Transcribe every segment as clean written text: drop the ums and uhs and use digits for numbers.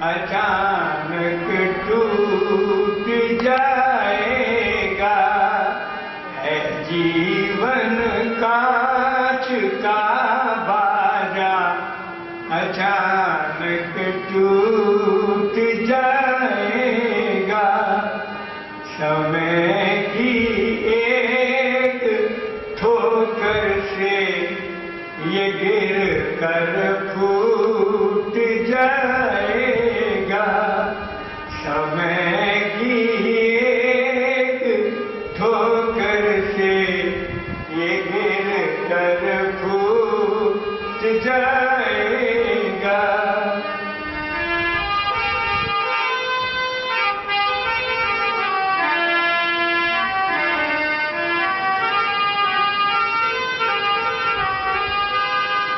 अचानक टूट जाएगा। है जीवन कांच का बाजा, अचानक टूट जाएगा। समय की एक ठोकर से ये गिर कर फूट जाएगा। समय की एक ठोकर से ये गिर कर फूट जाएगा।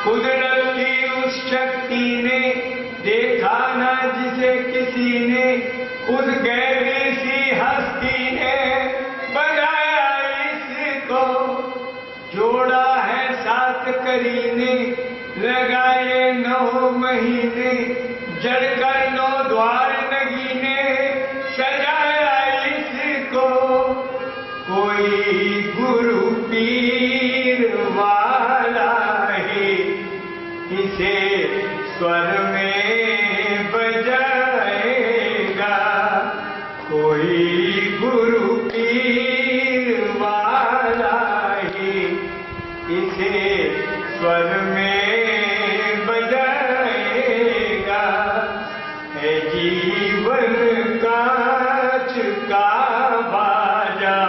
कुदरत की उस शक्ति ने देखा न जिसे किसी ने, उस गहरी सी हस्ती ने बनाया इसको। जोड़ा है 7 करीने, लगाए 9 महीने, जड़कर 9 द्वार नगीने, सजाया इसको। कोई गुरु पीर वाला इसे स्वर में बजाएगा। कोई गुरु पीर वाला ही इसे स्वर में बजाएगा। है जीवन कांच का बाजा,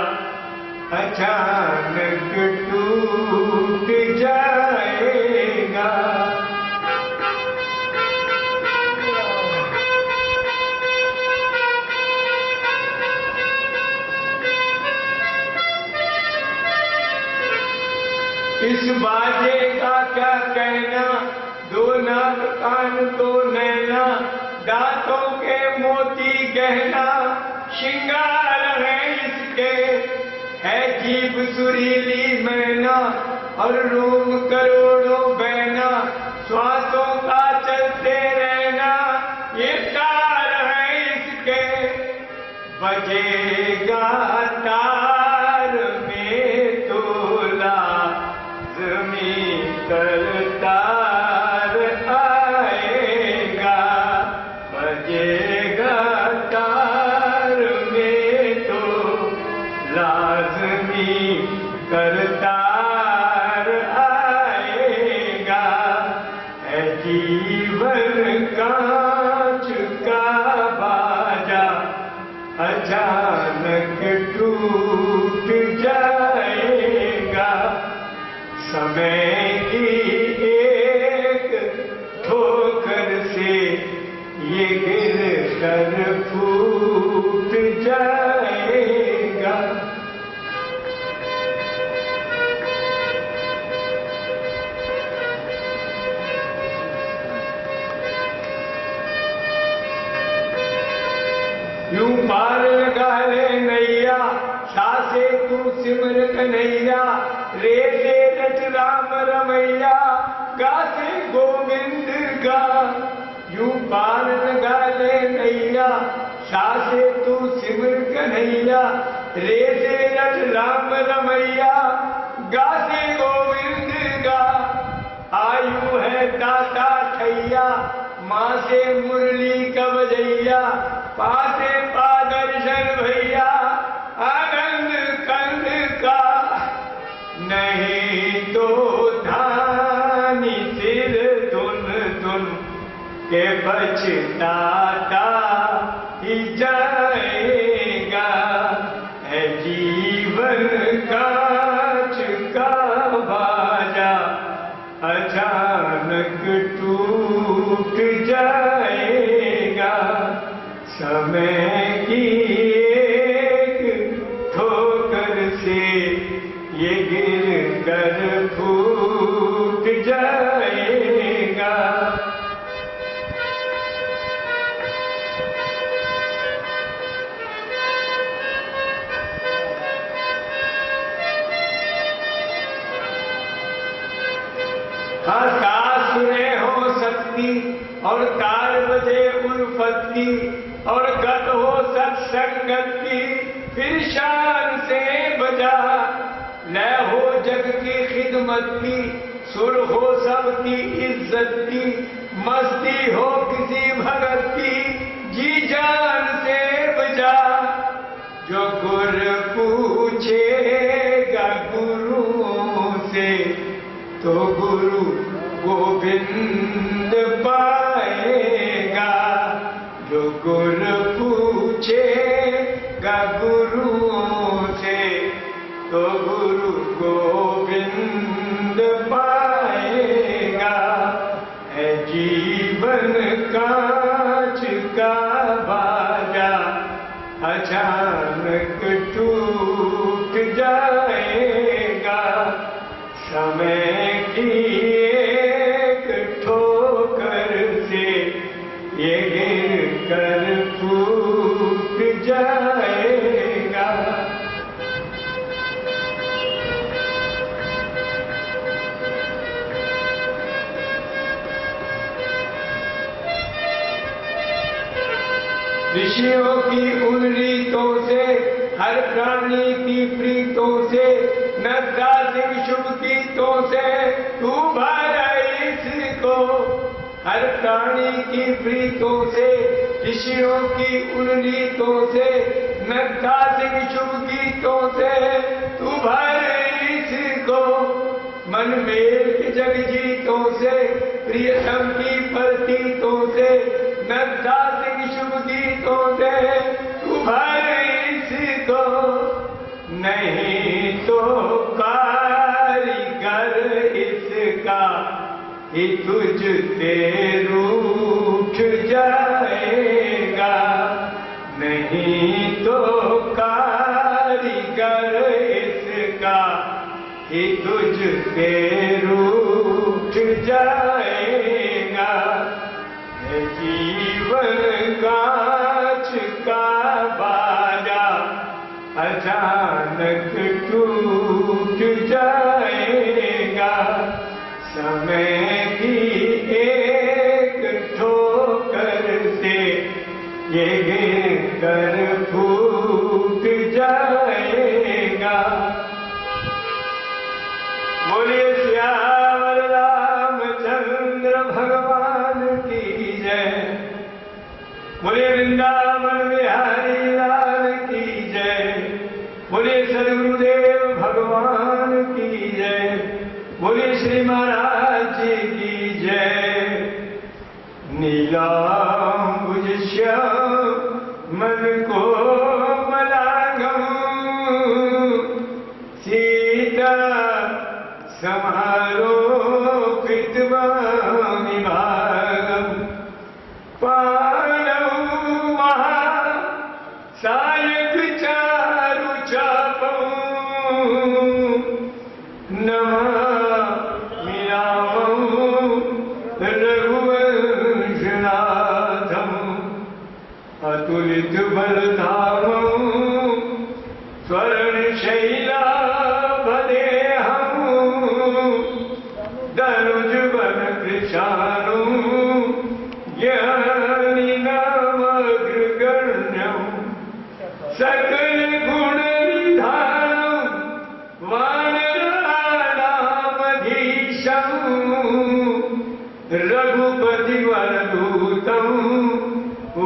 अचानक टूट जाएगा। इस बाजे का क्या कहना, 2 नाक कान तो नैना, दांतों के मोती गहना, श्रृंगार है इसके। है जीभ सुरीली मैना और रूम करोड़ों बहना, श्वासों का चलते रहना, ये तार है इसके। बजेगा तार में तोला, जमीन पर तार आएगा। बजेगा तार में तो लाज़मी करतार आएगा। है जीवन कांच का बाजा, अचानक टूट जाएगा। समय की एक ठोकर से ये गिर कर फूट जाएगा। यूं पार लगा ले नैया, सासे तू सिमर कन्हैया। रे से रच राम रमैया, गा से गोविंद गा। यूं पार लगा ले नैया, सासे तू सिमर कन्हैया। रे से रच राम रमैया, गा से गोविंद गा। आयु है दाता ठैया, माँ से मुरली कवजैया। पासे पादर्शन भैया, आनंद कंद का। नहीं तो धानी सिर धुन धुन के बचताता ही जाएगा। है जीवन कांच का बाजा, अचानक टूट जाएगा। समय की एक ठोकर से ये गिर कर फूट जाएगा। हाँ, सासुरें हो सकती और ताल बजे उल्फत की और गत हो सत्संगत की, फिर शान से बजा लय हो जग की खिदमत की, सुर हो सबकी इज्जत की, मस्ती हो किसी भगत की, जी जान से बजा। जो गुर पूछेगा गुरु से तो गुरु गोविंद पाएगा। जो गुर पूछेगा गुरु से तो गुरु गोविंद पाएगा। है जीवन कांच का बाजा अचानक टूट जाएगा। समय की एक ठोकर से ये गिर कर फूट जाएगा। ऋषियों की उन रीतों से, हर प्राणी की प्रीतों से, नद्दा सिंह शुभ गीतों से तू भरा इसको। हर प्राणी की प्रीतों से, ऋषियों की उन रीतों से, नद्दा सिंह शुभ गीतों से तू भरा इसको। मन मेल जग जीतों से, प्रियतम की प्रतीतों से, नद्दा सिंह शुभ गीतों से तू भर इसको। नहीं तो कारीगर इसका ही तुझ ते रूठ जाएगा। नहीं तो कारीगर इसका ही तुझ ते रूठ जाएगा। जीवन कांच का बाजा अचानक टूट जाएगा। समय की एक ठोकर से ये गिर कर फूट जाएगा। बोलिए श्याम रामचंद्र भगवान की जय। बोलिए वृंदावन बिहारी लाल की जय। बोलिए सदगुरुदेव भगवान की जय। बोलिए श्री महाराज जी की जय। नीलांबुज श्याम मन को मलांगम, सीता समारोपित विभागम, सायक चारु चापम, नमामि रामं रघुवंशनाथं, अतुलित बलधामं स्वर्णशैलाभदेहं, दनुज बल कृशानुं ज्ञानिनामग्रगण्यं, सकल गुण निधानम, वानराणामधीशं, रघुपति वरदूतं,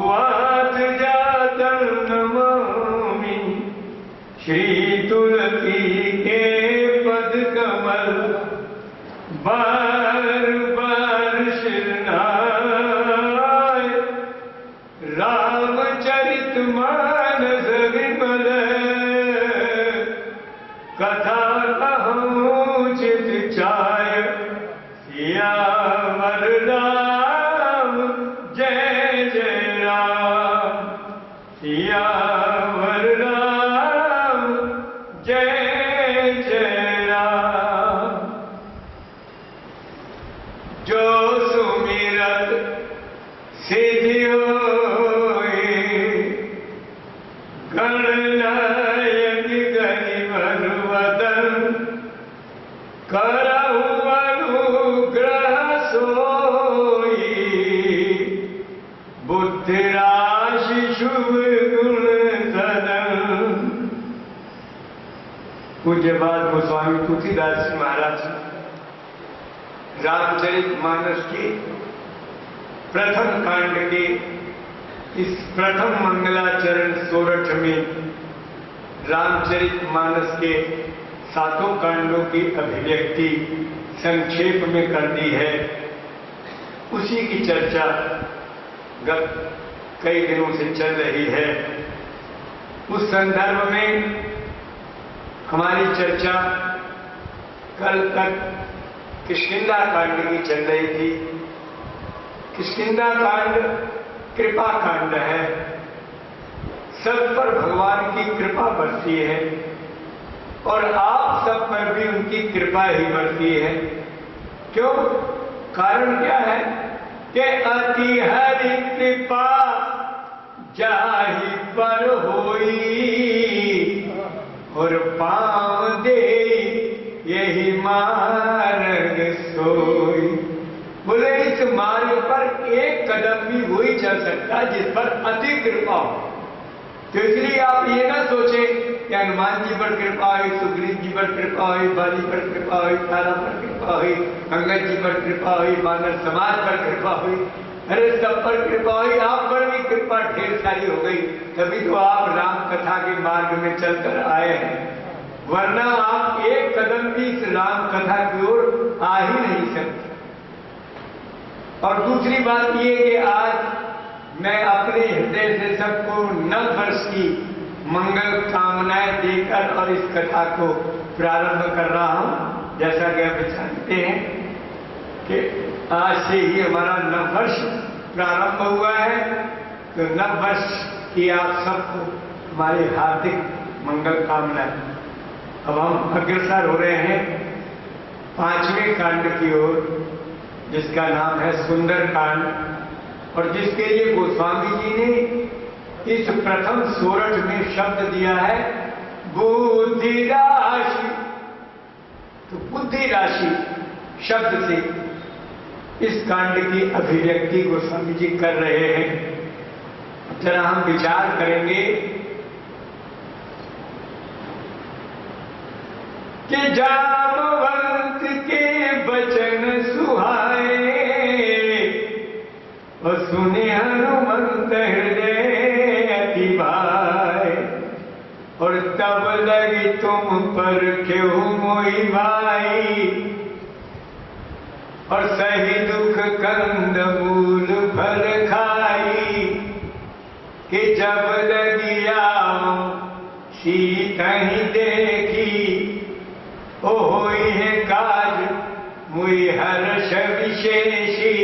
वातजातं नमामि। श्री तुलसी के पद कमल बार बार शरणाय, रामचरित मानस विमल, कथा कहूँ चित चाय, सियावर राम जय जय राम, सियावर राम जय जय राम। जो सुमिरत सिद्धि होए, गणनायक गरिवर वदन, करहु अनुग्रह सोई। राशि शुभ गुण सदन। पूज्यपाद गोस्वामी तुलसीदास जी महाराज रामचरितमानस के प्रथम कांड के इस प्रथम मंगलाचरण सोरठ में रामचरितमानस के 7 कांडों की अभिव्यक्ति संक्षेप में कर दी है। उसी की चर्चा गत कई दिनों से चल रही है। उस संदर्भ में हमारी चर्चा कल तक किष्किंधा कांड की चल रही थी। किष्किंधा कांड कृपा कांड है। सब पर भगवान की कृपा बरसी है और आप सब पर भी उनकी कृपा ही बरसी है। क्यों? कारण क्या है कि अति हरि कृपा जाहि पर होई और पाँव दे यही मार्ग सोई। बोले इस मार्ग पर एक कदम भी वही चल सकता जिस पर अति कृपा हो। तो इसलिए आप ये ना सोचें कि हनुमान जी पर कृपा हुई, सुग्रीव जी पर कृपा हुई, बाली पर कृपा हुई, तारा पर कृपा हुई, अंगद जी पर कृपा हुई, वानर समाज पर कृपा हुई। अरे सब पर कृपा हुई, आप पर भी कृपा ढेर सारी हो गई, तभी तो आप राम कथा के मार्ग में चलकर आए हैं। वरना आप एक कदम भी इस राम कथा की ओर आ ही नहीं सकते। और दूसरी बात ये कि आज मैं अपने हृदय से सबको नव वर्ष की मंगल कामनाएं देकर और इस कथा को प्रारंभ कर रहा हूं। जैसा कि आप जानते हैं कि आज से ही हमारा नव वर्ष प्रारंभ हुआ है, तो नव वर्ष की आप सबको हमारी हार्दिक मंगल कामनाएं। अब हम अग्रसर हो रहे हैं 5वें कांड की ओर, जिसका नाम है सुंदर कांड, और जिसके लिए गोस्वामी जी ने इस प्रथम सोरठ में शब्द दिया है बुद्धि राशि। तो बुद्धि राशि शब्द से इस कांड की अभिव्यक्ति गोस्वामी जी कर रहे हैं। जरा हम विचार करेंगे कि जामवंत के वचन सुहाए और सुने हनुमंत हृदय अति भाए, और तब लगी तुम पर क्यों मोहि भाई, और सही दुख कंद मूल फल खाई, कि जब लगी आओ सीता ही देखी, ओ होई है काज मुई हर्ष विशेषी,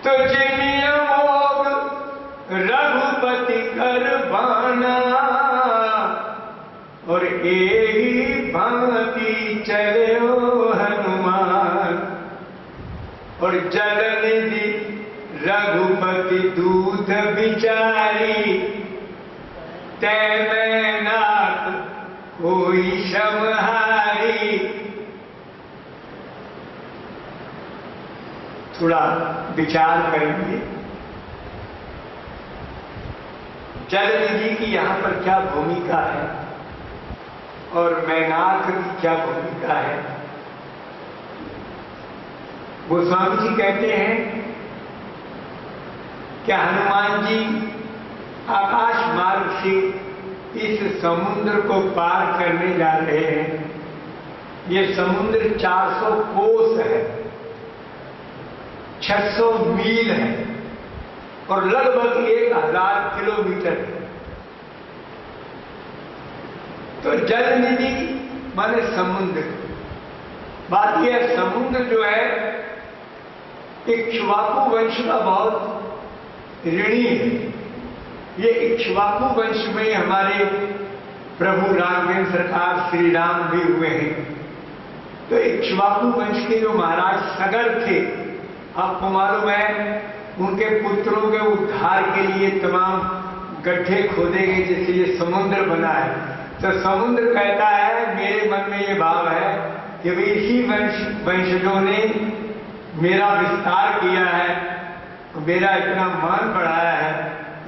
तो जिमिय मोग रघुपति कर बाना, और एही भांति चले ओ हनुमान, और जल निधि रघुपति दूध बिचारी, तै मैं नाथ कोई समहारी। थोड़ा विचार करेंगे जल निधि की यहां पर क्या भूमिका है और मैनाक की क्या भूमिका है। गोस्वामी जी कहते हैं कि हनुमान जी आकाश मार्ग से इस समुद्र को पार करने जा रहे हैं। ये समुद्र 400 कोस है, 600 मील है और लगभग 1000 किलोमीटर है। तो जल निधि माने समुद्र। बात यह समुद्र जो है इक्ष्वाकु वंश का बहुत ऋणी है। ये इक्ष्वाकु वंश में हमारे प्रभु राघवेंद्र सरकार श्री राम भी हुए हैं। तो इक्ष्वाकु वंश के जो महाराज सगर थे, आपको मालूम है उनके पुत्रों के उद्धार के लिए तमाम गड्ढे खोदे गए जिससे ये समुद्र बना है। तो समुद्र कहता है, मेरे मन में ये भाव है कि वे इसी वंशजों ने मेरा विस्तार किया है मेरा इतना मान बढ़ाया है,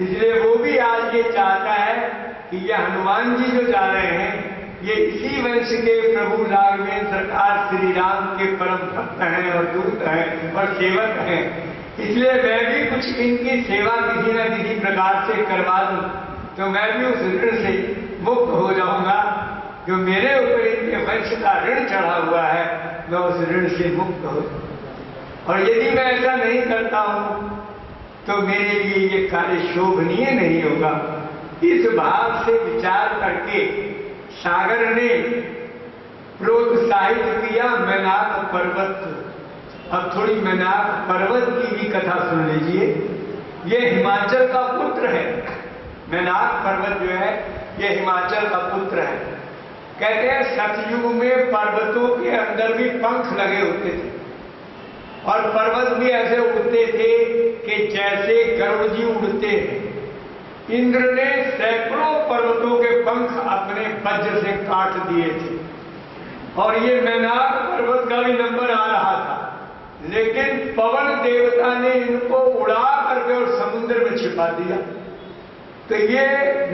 इसलिए वो भी आज ये चाहता है कि ये हनुमान जी जो जा रहे हैं ये इसी वंश के प्रभु राघवेंद्र सरकार श्री राम के परम भक्त हैं और दूत हैं और सेवक हैं, इसलिए मैं भी कुछ इनकी सेवा किसी न किसी प्रकार से करवा दूं तो मैं भी उस ऋण से मुक्त हो जाऊंगा। जो मेरे ऊपर इनके वंश का ऋण चढ़ा हुआ है मैं उस ऋण से मुक्त हो जाऊं। और यदि मैं ऐसा नहीं करता हूं तो मेरे लिए ये कार्य शोभनीय नहीं होगा। इस भाव से विचार करके सागर ने प्रोत्साहित किया मैनाक पर्वत को। अब थोड़ी मैनाक पर्वत की भी कथा सुन लीजिए। ये हिमाचल का पुत्र है। मैनाक पर्वत जो है ये हिमाचल का पुत्र है। कहते हैं सतयुग में पर्वतों के अंदर भी पंख लगे होते थे और पर्वत भी ऐसे उड़ते थे कि जैसे गरुड़ जी उड़ते हैं। इंद्र ने सैकड़ों पर्वतों के पंख अपने वज्र से काट दिए थे और ये मैनाक पर्वत का भी नंबर आ रहा था, लेकिन पवन देवता ने इनको उड़ा करके और समुद्र में छिपा दिया। तो ये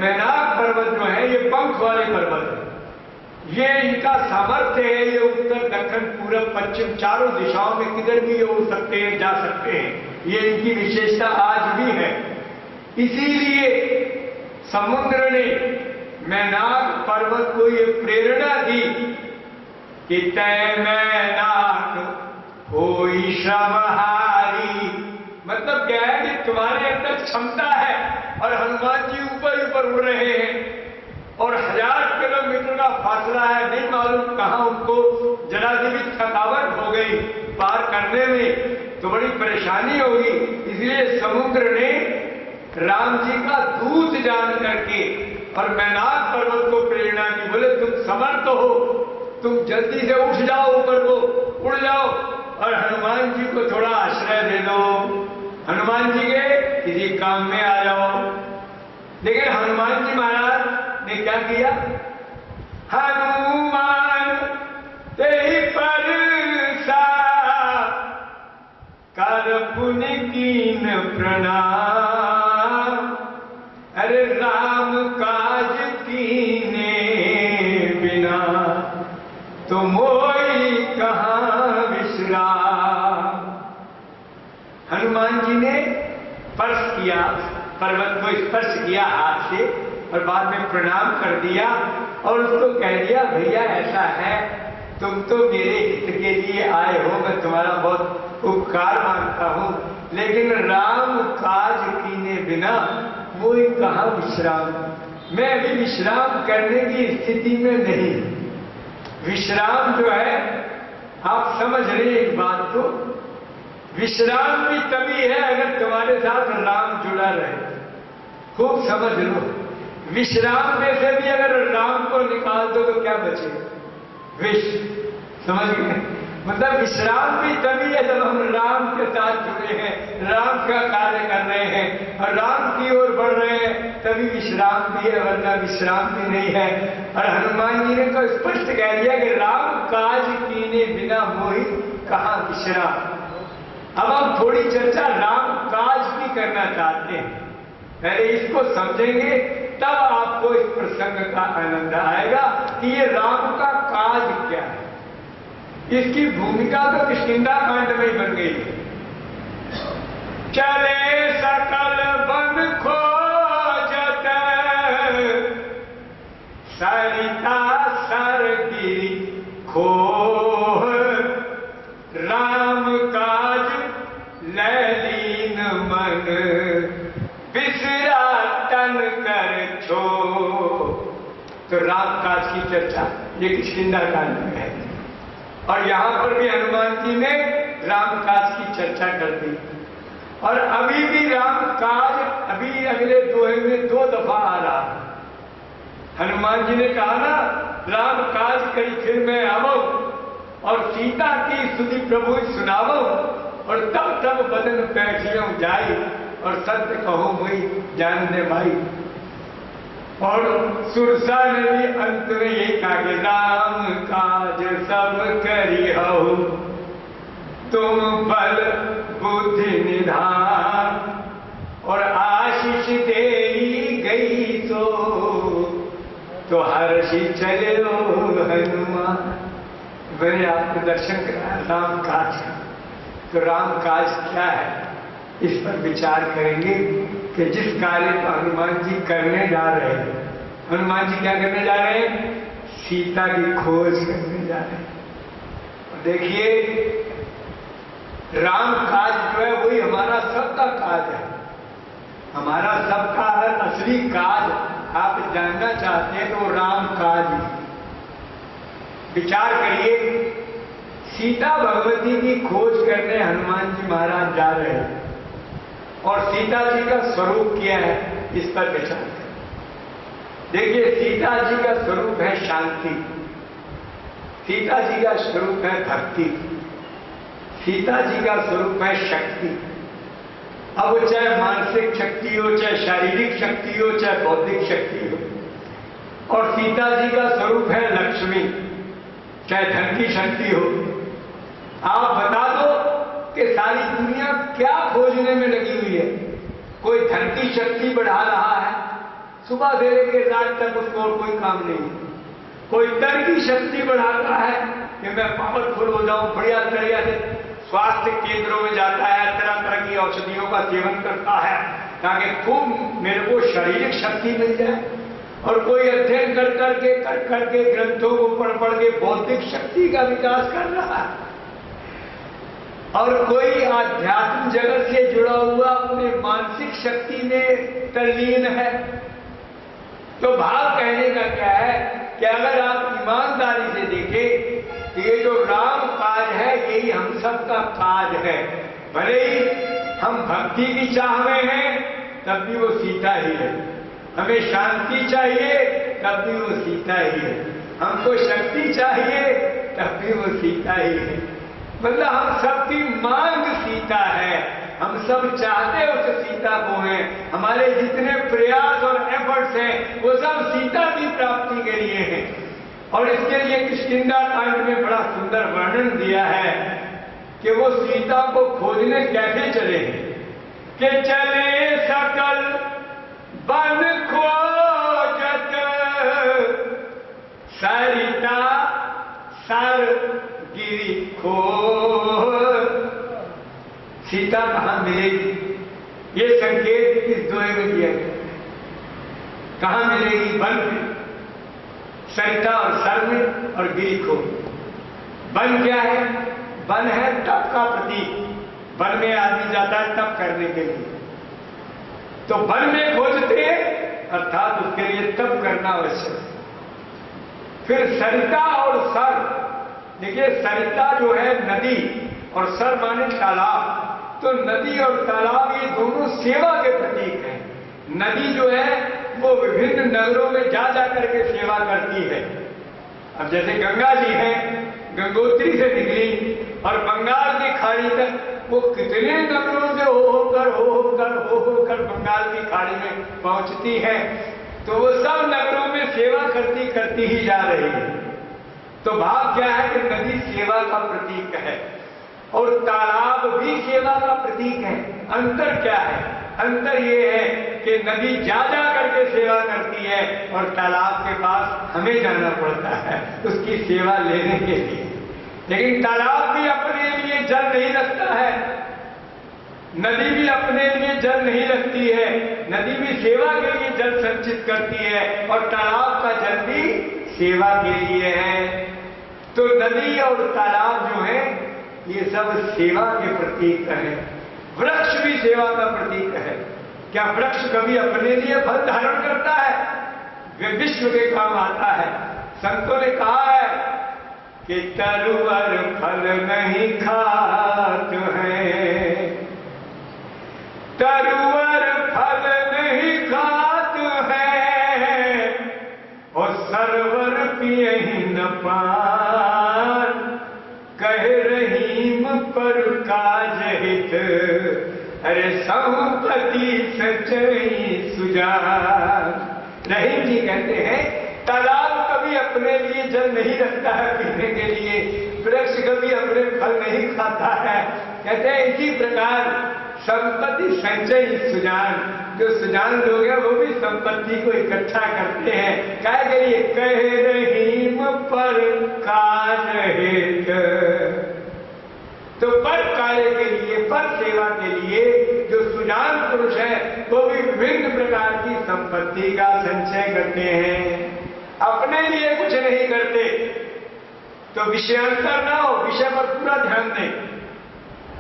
मैनाक पर्वत जो है ये पंख वाले पर्वत है। ये इनका सामर्थ्य है, ये उत्तर दक्षिण पूर्व पश्चिम चारों दिशाओं में किधर भी ये उड़ सकते हैं, जा सकते हैं। ये इनकी विशेषता आज भी है। इसीलिए समुद्र ने मैनाक पर्वत को ये प्रेरणा दी कि तय मैनाक होई श्रमहारी। मतलब क्या है कि तुम्हारे अंदर क्षमता है और हनुमान जी ऊपर ऊपर उड़ रहे हैं और 1000 किलोमीटर का फासला है, नहीं मालूम कहां उनको जरा सी भी थकावट हो गई पार करने में तो बड़ी परेशानी होगी। इसलिए समुद्र ने राम जी का दूत जान करके और मैनाक पर्वत को प्रेरणा की, बोले तुम समर्थ हो, तुम जल्दी से उठ जाओ ऊपर को, उड़ जाओ और हनुमान जी को थोड़ा आश्रय दे दो, हनुमान जी के किसी काम में आ जाओ। लेकिन हनुमान जी महाराज ने क्या किया? हनुमान तेहि परसा कर पुनि कीन प्रणाम। अरे राम काज कीने बिना तो मोई कहां विश्राम। हनुमान जी ने स्पर्श किया, पर्वत को स्पर्श किया हाथ से और बाद में प्रणाम कर दिया और उसको कह दिया भैया ऐसा है तुम तो मेरे हित के लिए आए हो, मैं तुम्हारा बहुत उपकार मानता हूं, लेकिन राम काज कीने बिना वो कहां विश्राम। मैं अभी विश्राम करने की स्थिति में नहीं। विश्राम जो है आप समझ रहे एक बात को, विश्राम भी तभी है अगर तुम्हारे साथ राम जुड़ा रहे। खूब समझ लो, विश्राम में से भी अगर राम को निकाल दो तो क्या बचेगा? विष। समझ गए? मतलब विश्राम भी तभी है जब हम राम के साथ जुड़े हैं, राम का कार्य कर रहे हैं और राम की ओर बढ़ रहे हैं, तभी विश्राम भी है, वरना विश्राम भी नहीं है। और हनुमान जी ने तो स्पष्ट कह दिया कि राम काज कीने बिना मोहि कहां विश्राम। अब हम थोड़ी चर्चा राम काज की करना चाहते हैं। पहले इसको समझेंगे तब आपको इस प्रसंग का आनंद आएगा कि ये राम का काज क्या है। इसकी भूमिका तो किष्किंधा कांड में बन गई। चले सकल बन खोजत सरिता सर गिरी खोह, राम काज लैलीन मन बिसरा तन कर छो। तो राम काज की चर्चा ये किष्किंधा कांड में है और यहां पर भी हनुमान जी ने राम काज की चर्चा कर दी। और अभी भी राम काज अभी अगले दोहे में 2 दफा आ रहा। हनुमान जी ने कहा ना राम काज कई फिर मैं आवो और सीता की स्तुति प्रभु सुनावो और तब तब बदन बैठियों जाई और सत्य कहो मुई जान दे भाई। और सुरसा ने भी अंत में यही कहा कि राम काज सब करी हो। तुम बल बुद्धि निधान और आशीष दे गई तो हर्षि चले हनुमान। मैंने आपको दर्शन कराया राम काज का, तो राम काज क्या है इस पर विचार करेंगे कि जिस कार्य को हनुमान जी करने जा रहे हैं, हनुमान जी क्या करने जा रहे हैं? सीता की खोज करने जा रहे हैं। देखिए राम काज जो है वही हमारा सबका काज है, हमारा सबका है असली काज। आप जानना चाहते हैं तो राम काज विचार करिए। सीता भगवती की खोज करने हनुमान जी महाराज जा रहे हैं और सीता जी का स्वरूप क्या है इस पर विचार करें। देखिए सीता जी का स्वरूप है शांति, सीता जी का स्वरूप है भक्ति, सीता जी का स्वरूप है शक्ति। अब वो चाहे मानसिक शक्ति हो, चाहे शारीरिक शक्ति हो, चाहे बौद्धिक शक्ति हो। और सीता जी का स्वरूप है लक्ष्मी, चाहे धन की शक्ति हो। आप बता दो कि सारी दुनिया क्या खोजने में लगी हुई है। कोई धन की शक्ति बढ़ा रहा है, सुबह से लेकर रात तक उसको और कोई काम नहीं। कोई तर्क की शक्ति बढ़ाता है कि मैं पावरफुल हो जाऊं, बढ़िया तरीके से स्वास्थ्य केंद्रों में जाता है, तरह तरह की औषधियों का सेवन करता है ताकि खूब मेरे को शारीरिक शक्ति मिल जाए। और कोई अध्ययन कर करके ग्रंथों को पढ़ के बौद्धिक शक्ति का विकास कर रहा है। और कोई आध्यात्म जगत से जुड़ा हुआ अपने मानसिक शक्ति में तल्लीन है। तो भाव कहने का क्या है कि अगर आप ईमानदारी से देखें ये जो राम काज है यही हम सब का काज है। भले ही हम भक्ति की चाह में हैं तब भी वो सीता ही है, हमें शांति चाहिए तब भी वो सीता ही है, हमको शक्ति चाहिए तब भी वो सीता ही है। मतलब हम सबकी मांग सीता है, हम सब चाहते उस सीता को हैं। हमारे जितने प्रयास और एफर्ट्स हैं वो सब सीता की प्राप्ति के लिए हैं। और इसके लिए किष्किंधा कांड में बड़ा सुंदर वर्णन दिया है कि वो सीता को खोजने कैसे चले कि चले सकल बन खोजत सरिता सर गिरी खो। सीता कहां मिलेगी ये संकेत इस दोहे में दिया गया। कहां मिलेगी? वन में, सरिता और सर में और गिरी खो। वन क्या है? वन है तप का प्रतीक। वन में आदमी जाता है तप करने के लिए, तो वन में खोजते अर्थात उसके लिए तप करना आवश्यक है। फिर सरिता और सर, देखिए सरिता जो है नदी और सर माने तालाब। तो नदी और तालाब ये दोनों सेवा के प्रतीक हैं। नदी जो है वो विभिन्न नगरों में जा करके सेवा करती है। अब जैसे गंगा जी हैं, गंगोत्री से निकली और बंगाल की खाड़ी तक वो कितने नगरों से होकर बंगाल की खाड़ी में पहुंचती है। तो वो सब नगरों में सेवा करती ही जा रही है। तो भाव क्या है कि नदी सेवा का प्रतीक है और तालाब भी सेवा का प्रतीक है। अंतर क्या है? अंतर ये है कि नदी जा करके सेवा करती है और तालाब के पास हमें जाना पड़ता है उसकी सेवा लेने के लिए। लेकिन तालाब भी अपने लिए जल नहीं रखता है, नदी भी अपने लिए जल नहीं रखती है। नदी भी सेवा के लिए जल संचित करती है और तालाब का जल भी सेवा के लिए है। तो नदी और तालाब जो है ये सब सेवा के प्रतीक है। वृक्ष भी सेवा का प्रतीक है। क्या वृक्ष कभी अपने लिए फल धारण करता है? वे विश्व के काम आता है। संतों ने कहा है कि तरुवर फल नहीं खात है, तरुवर फल नहीं खात है और सरवर पिए ही न पान। कह रहीम पर काज हित अरे संपत्ति सचई सुजान। रहीम जी कहते हैं तालाब कभी अपने लिए जल नहीं रखता है पीने के लिए, वृक्ष कभी अपने फल नहीं खाता है। कहते हैं इसी प्रकार संपत्ति संचय सुजान, जो सुजान लोग हैं वो भी संपत्ति को इकट्ठा करते हैं। क्या करिए, कह रहीम पर कार्य हेत, तो पर कार्य के लिए, पर सेवा के लिए जो सुजान पुरुष है वो भी विभिन्न प्रकार की संपत्ति का संचय करते हैं, अपने लिए कुछ नहीं करते। तो विषयांतर ना हो, विषय पर पूरा ध्यान दें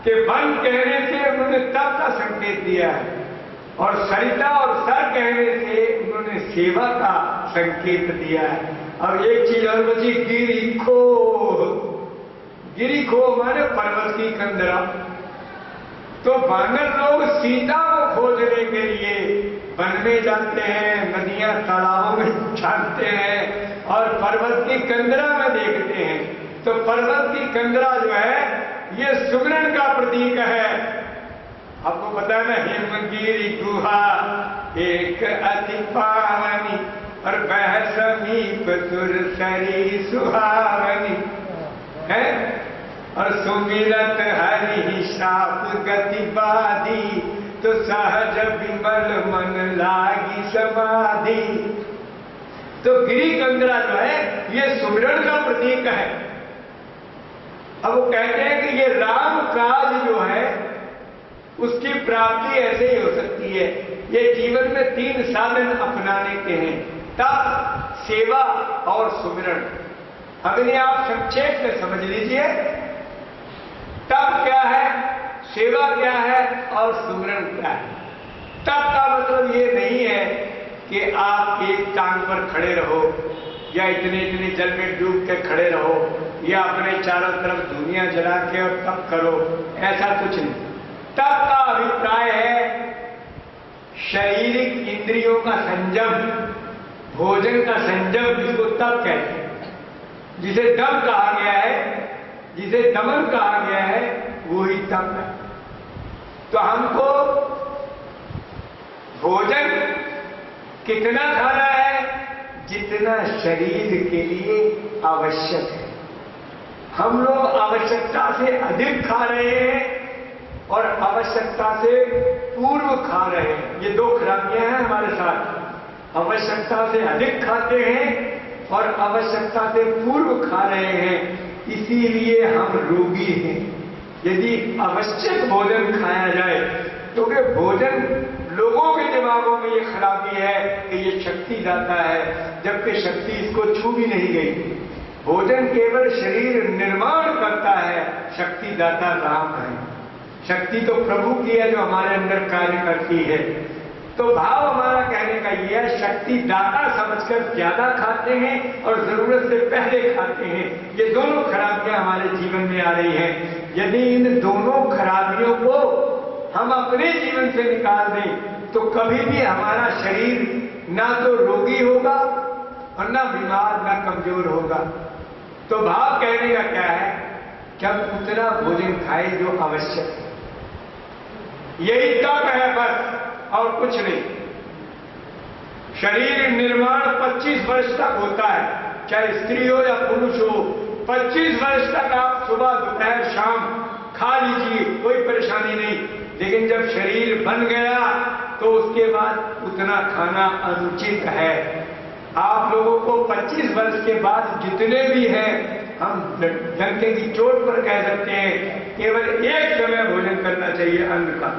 कि वन कहने से उन्होंने तप का संकेत दिया है और सरिता और सर कहने से उन्होंने सेवा का संकेत दिया है। और एक चीज और बची, गिरिखो, गिरिखो माने पर्वत की कंदरा। तो वानर लोग सीता को खोजने के लिए वन में जाते हैं, नदियां तालाबों में छानते हैं और पर्वत की कंदरा में देखते हैं। तो पर्वत की कंदरा जो है ये सुगरण का प्रतीक है। आपको पता है ना, हिमगिरी गुहा एक अति पावनी और वह समीप सुरसरी सुहावनी है, और सुमिरत हरि शाप गति बाधी, तो सहज विमल मन लागी समाधि। तो गिरी कंदरा जो है ये सुमिरण का प्रतीक है। अब वो कहते हैं कि ये राम काज जो है उसकी प्राप्ति ऐसे ही हो सकती है। ये जीवन में 3 साधन अपनाने के हैं, तप, सेवा और सुमिरण। अब इन्हें आप संक्षेप में समझ लीजिए। तप क्या है, सेवा क्या है और सुमिरण क्या है। तप का मतलब ये नहीं है कि आप एक टांग पर खड़े रहो या इतने इतने जल में डूब के खड़े रहो या अपने चारों तरफ दुनिया जला के और तप करो, ऐसा कुछ नहीं। तप का अभिप्राय है शारीरिक इंद्रियों का संयम, भोजन का संयम, जिसको तप कहते हैं। जिसे दम कहा गया है, जिसे दमन कहा गया है, वो ही तप है। तो हमको भोजन कितना खाना है, जितना शरीर के लिए आवश्यक है। हम लोग आवश्यकता से अधिक खा रहे हैं और आवश्यकता से पूर्व खा रहे हैं। ये 2 खराबियां हैं हमारे साथ। आवश्यकता से अधिक खाते हैं और आवश्यकता से पूर्व खा रहे हैं, इसीलिए हम रोगी हैं। यदि आवश्यक भोजन खाया जाए तो कि भोजन, लोगों के दिमागों में ये खराबी है कि ये शक्ति दाता है, जबकि शक्ति इसको छू भी नहीं गई। भोजन केवल शरीर निर्माण करता है, शक्ति दाता राम है। शक्ति तो प्रभु की है जो हमारे अंदर कार्य करती है। तो भाव हमारा कहने का ये है, शक्ति दाता समझकर ज्यादा खाते हैं और जरूरत से पहले खाते हैं। ये दोनों खराबियां हमारे जीवन में आ रही हैं। यदि इन दोनों खराबियों को हम अपने जीवन से निकाल दें तो कभी भी हमारा शरीर ना तो रोगी होगा और ना बीमार, ना कमजोर होगा। तो भाव कहने का क्या है कि हम उतना भोजन खाए जो आवश्यक है। यही तप है बस, और कुछ नहीं। शरीर निर्माण 25 वर्ष तक होता है, चाहे स्त्री हो या पुरुष हो। 25 वर्ष तक आप सुबह दोपहर शाम खा लीजिए, कोई परेशानी नहीं। लेकिन जब शरीर बन गया तो उसके बाद उतना खाना अनुचित है। आप लोगों को 25 वर्ष के बाद जितने भी हैं, हम डंके की चोट पर कह सकते हैं, केवल एक समय भोजन करना चाहिए अन्न का,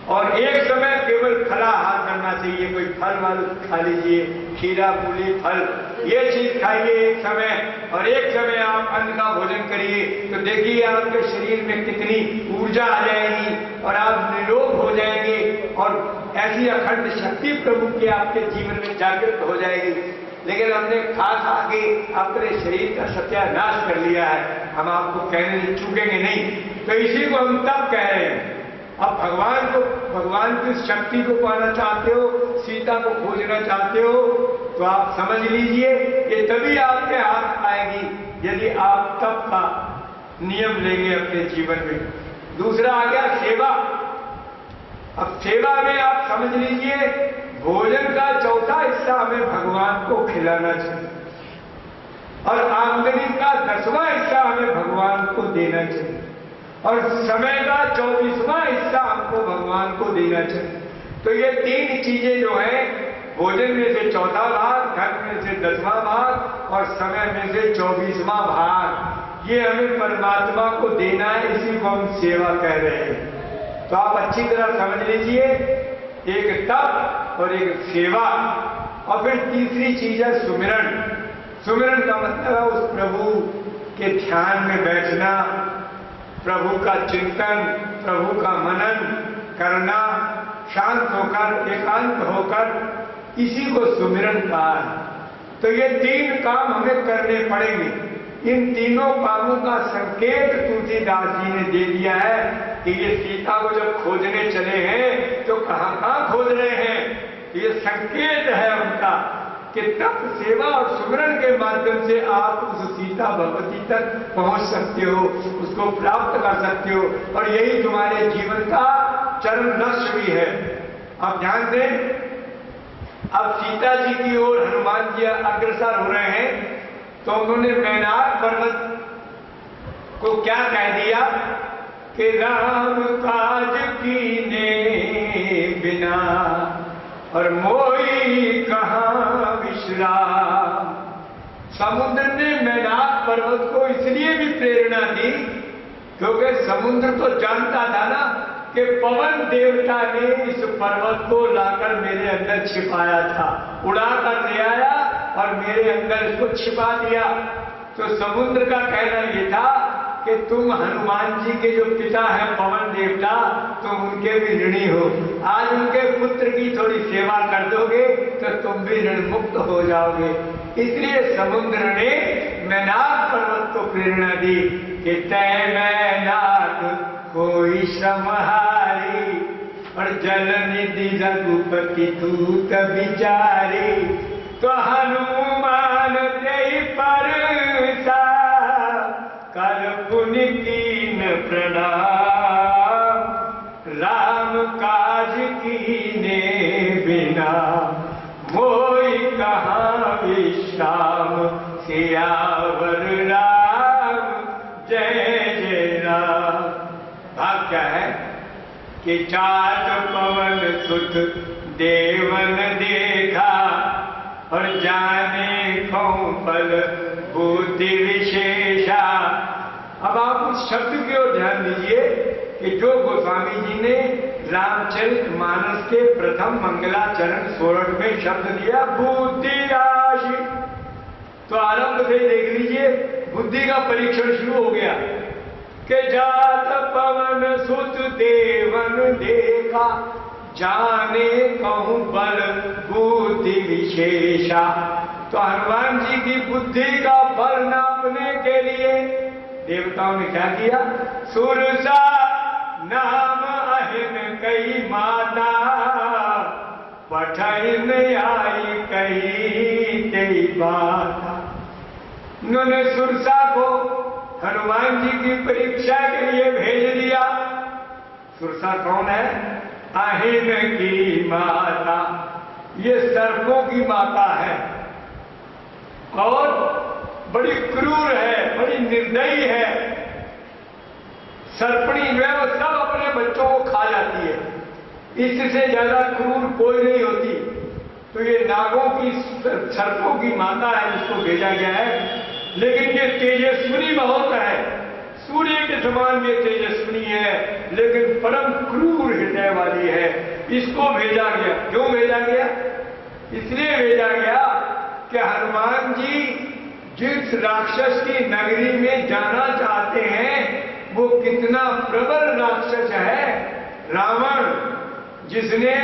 और एक समय केवल फला आहार करना चाहिए। कोई फल वाल खा लीजिए, खीरा, मूली, फल, ये चीज खाइए एक समय, और एक समय आप अन्न का भोजन करिए। तो देखिए आपके शरीर में कितनी ऊर्जा आ जाएगी और आप निरोग हो जाएंगे और ऐसी अखंड शक्ति प्रभु की आपके जीवन में जागृत हो जाएगी। लेकिन हमने खा खा के अपने शरीर का सत्यानाश कर लिया है। हम आपको कहने चूकेंगे नहीं, तो इसी को हम तब कह रहे हैं। अब भगवान की शक्ति को पाना चाहते हो, सीता को खोजना चाहते हो, तो आप समझ लीजिए ये तभी आपके हाथ आएगी यदि आप तप का नियम लेंगे अपने जीवन में। दूसरा आ गया सेवा। अब सेवा में आप समझ लीजिए भोजन का चौथा हिस्सा हमें भगवान को खिलाना चाहिए। और आमदनी का 10वां हिस्सा हमें भगवान को देना चाहिए और समय का 24वां हिस्सा हमको भगवान को देना चाहिए। तो ये 3 चीजें जो हैं, भोजन में से 4वां भाग, धन में से 10वां भाग और समय में से 24वां भाग, ये हमें परमात्मा को देना है। इसी को हम सेवा कह रहे हैं। तो आप अच्छी तरह समझ लीजिए, एक तप और एक सेवा, और फिर तीसरी चीज है सुमिरन। सुमिरन का मतलब है उस प्रभु के ध्यान में बैठना, प्रभु का चिंतन, प्रभु का मनन करना, शांत होकर, एकांत होकर, इसी को सुमिरन कहा है। तो ये 3 काम हमें करने पड़ेंगे। इन तीनों कामों का संकेत तुलसीदास जी ने दे दिया है कि ये सीता को जब खोजने चले हैं तो कहां कहां खोज रहे हैं। ये संकेत है उनका कि तप, सेवा और सुमिरन के माध्यम से आप उस सीता भगवती तक पहुंच सकते हो, उसको प्राप्त कर सकते हो, और यही तुम्हारे जीवन का चरम लक्ष्य भी है। अब ध्यान दें, अब सीता जी की ओर हनुमान जी अग्रसर हो रहे हैं, तो उन्होंने मैनाक पर्वत को क्या कह दिया कि राम काज कीने बिना और मोई कहां विश्राम। समुद्र ने मैनाक पर्वत को इसलिए भी प्रेरणा दी क्योंकि समुद्र तो जानता था ना कि पवन देवता ने इस पर्वत को लाकर मेरे अंदर छिपाया था, उड़ाकर ले आया और मेरे अंदर इसको छिपा दिया। तो समुद्र का कहना यह था कि तुम हनुमान जी के जो पिता हैं पवन देवता, तुम उनके भी ऋणी हो। आज उनके पुत्र की थोड़ी सेवा कर दोगे तो तुम भी ऋण मुक्त हो जाओगे। इसलिए समुद्र ने मैनाक पर्वत को प्रेरणा दी कि तय मैनाक कोई श्रमहारी और जल निधि रघुपति दूत विचारी। तो हनुमान तेई परसा कर पुनि कीन प्रणाम। राम काज कीने बिना मोई कहां विश्राम। सियावर राम जय जय राम। भाग क्या है कि चाट पवन सुत देवन देखा और जाने कौन पल बुद्धि विशेषा। अब आप उस शब्द की ओर ध्यान दीजिए कि जो गोस्वामी जी ने रामचरित मानस के प्रथम मंगलाचरण सोरठ में शब्द दिया बुद्धि राशि, तो आरंभ से देख लीजिए बुद्धि का परीक्षण शुरू हो गया कि जात पवन सुत देवन देखा जाने कहूं बल बुद्धि विशेषा। तो हनुमान जी की बुद्धि का बल नापने के लिए देवताओं ने क्या किया, सुरसा नाम अहिन कई माता पठन आई कही तेई बात। उन्होंने सुरसा को हनुमान जी की परीक्षा के लिए भेज दिया। सुरसा कौन है? अहिन की माता, ये सर्पों की माता है और बड़ी क्रूर है, बड़ी निर्दयी है। सर्पणी में वो सब अपने बच्चों को खा जाती है, इससे ज्यादा क्रूर कोई नहीं होती। तो ये नागों की, सर्पों की माता है जिसको भेजा गया है। लेकिन ये तेजस्विनी बहुत है, सूर्य के समान ये तेजस्विनी है, लेकिन परम क्रूर हृदय वाली है। इसको भेजा गया। क्यों भेजा गया? इसलिए भेजा गया कि हनुमान जी जिस राक्षस की नगरी में जाना चाहते हैं वो कितना प्रबल राक्षस है, रावण, जिसने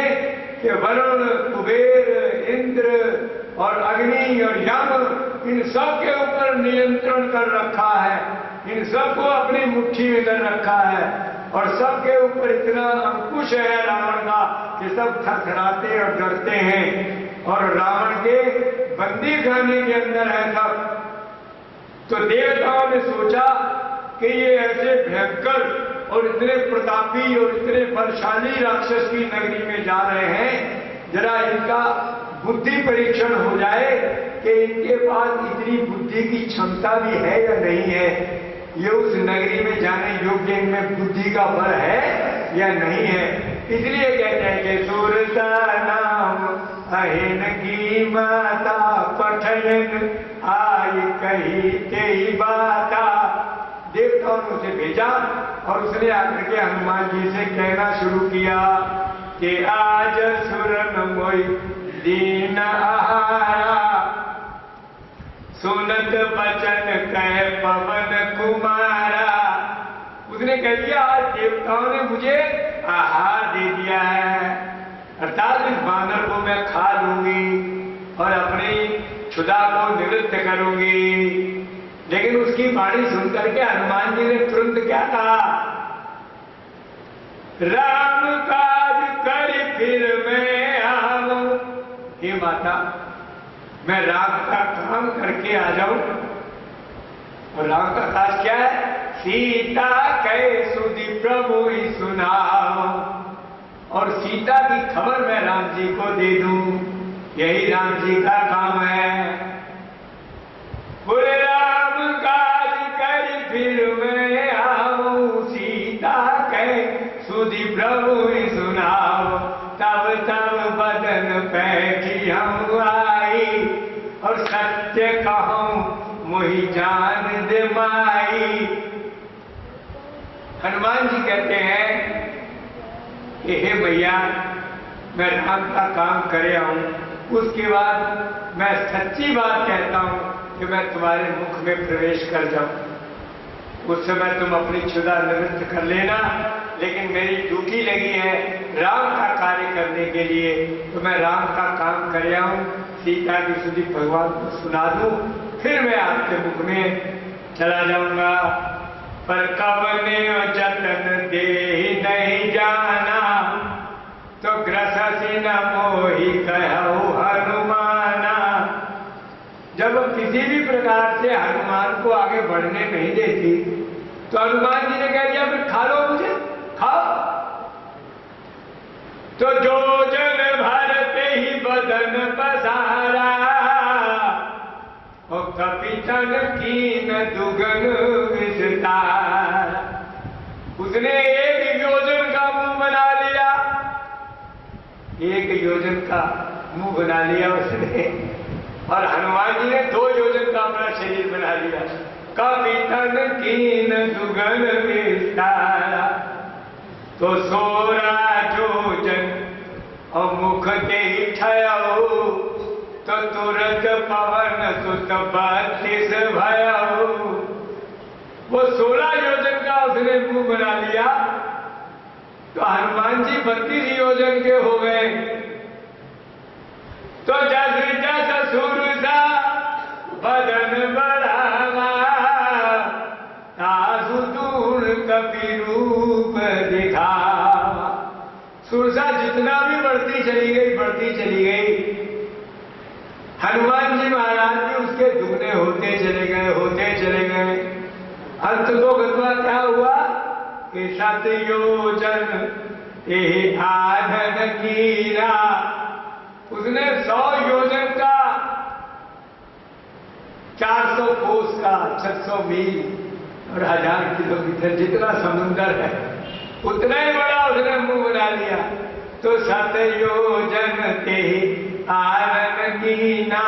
कि वरुण, कुबेर, इंद्र और अग्नि और यम इन सब के ऊपर नियंत्रण कर रखा है, इन सबको अपनी मुट्ठी में कर रखा है और सबके ऊपर इतना अंकुश है रावण का कि सब थरथराते और डरते हैं और रावण के बंदी खाने के अंदर है सब। तो देवताओं ने सोचा कि ये ऐसे भयंकर और इतने प्रतापी और इतने बलशाली राक्षस की नगरी में जा रहे हैं, जरा इनका बुद्धि परीक्षण हो जाए कि इनके पास इतनी बुद्धि की क्षमता भी है या नहीं है, ये उस नगरी में जाने योग्य इनमें बुद्धि का बल है या नहीं है। इसलिए कहते हैं कि सुरता नाम अहिन की माता पठन आई कही के बाता। देवताओं ने उसे भेजा और उसने आकर के हनुमान जी से कहना शुरू किया कि आज सुरन मोई दीन आहारा, सुनत बचन कह पवन कुमारा। उसने कह दिया आज देवताओं ने मुझे आहार दे दिया है, अर्थात इस बानर को मैं खा लूंगी और अपनी क्षुधा को निवृत्त करूंगी। लेकिन उसकी वाणी सुनकर के हनुमान जी ने तुरंत क्या कहा, राम काज कर फिर मैं आऊं। हे माता, मैं राम का काम करके आ जाऊं। और राम का काज क्या है, सीता कहे सुधि प्रभु ही सुनाओ, और सीता की खबर मैं राम जी को दे दूं, यही राम जी का काम है। बोले राम काज कर फिर मैं आऊं, सीता कहे सुधि प्रभु ही सुनाओ। तब तब बदन पैठी हम आई, और सत्य कहूं मोहि जान दे माई। हनुमान जी कहते हैं कि हे भैया, मैं राम का काम करे आऊं, उसके बाद मैं सच्ची बात कहता हूं कि मैं तुम्हारे मुख में प्रवेश कर जाऊं। उस समय तुम अपनी क्षुधा निवृत्त कर लेना, लेकिन मेरी ड्यूटी लगी है राम का कार्य करने के लिए, तो मैं राम का काम कर आऊं, सीता की सुधि भगवान को सुना दूं, फिर मैं आपके मुख में चला जाऊंगा। पर कवने जतन दे नहीं जाना, तो ग्रससी न मोहि कहु हनुमाना। जब किसी भी प्रकार से हनुमान को आगे बढ़ने नहीं देती, तो हनुमान जी ने कह दिया फिर खा लो मुझे, खाओ। तो जो जन भरते ही बदन पसारा, और कपितन कीन दुगन विस्तार। उसने एक योजन का मुंह बना लिया, एक योजन का मुंह बना लिया उसने, और हनुमान जी ने 2 योजन का अपना शरीर बना लिया। कपितन कीन दुगन विस्तारा, तो 16 योजन और मुख के ठयो, तो तुरंत पवन सुत 32 भयो। वो 16 योजन का उसने मुंह बना लिया, तो हनुमान जी 32 योजन के हो गए। तो जस जस सुरसा बदन बढ़ावा, तासु दूर कपि रूप दिखावा। सुरसा जितना भी बढ़ती चली गई, बढ़ती चली गई, हनुमान जी महाराज भी उसके दुगने होते चले गए, होते चले गए। अंत को गतवा क्या हुआ कि 7 योजन ये आधन कीरा। उसने 100 योजन का, 400 कोस का, 600 मील और 1000 किलोमीटर जितना समुंदर है, उतना ही बड़ा उसने मुंह बना लिया। तो 7 योजन ते आरन कीना,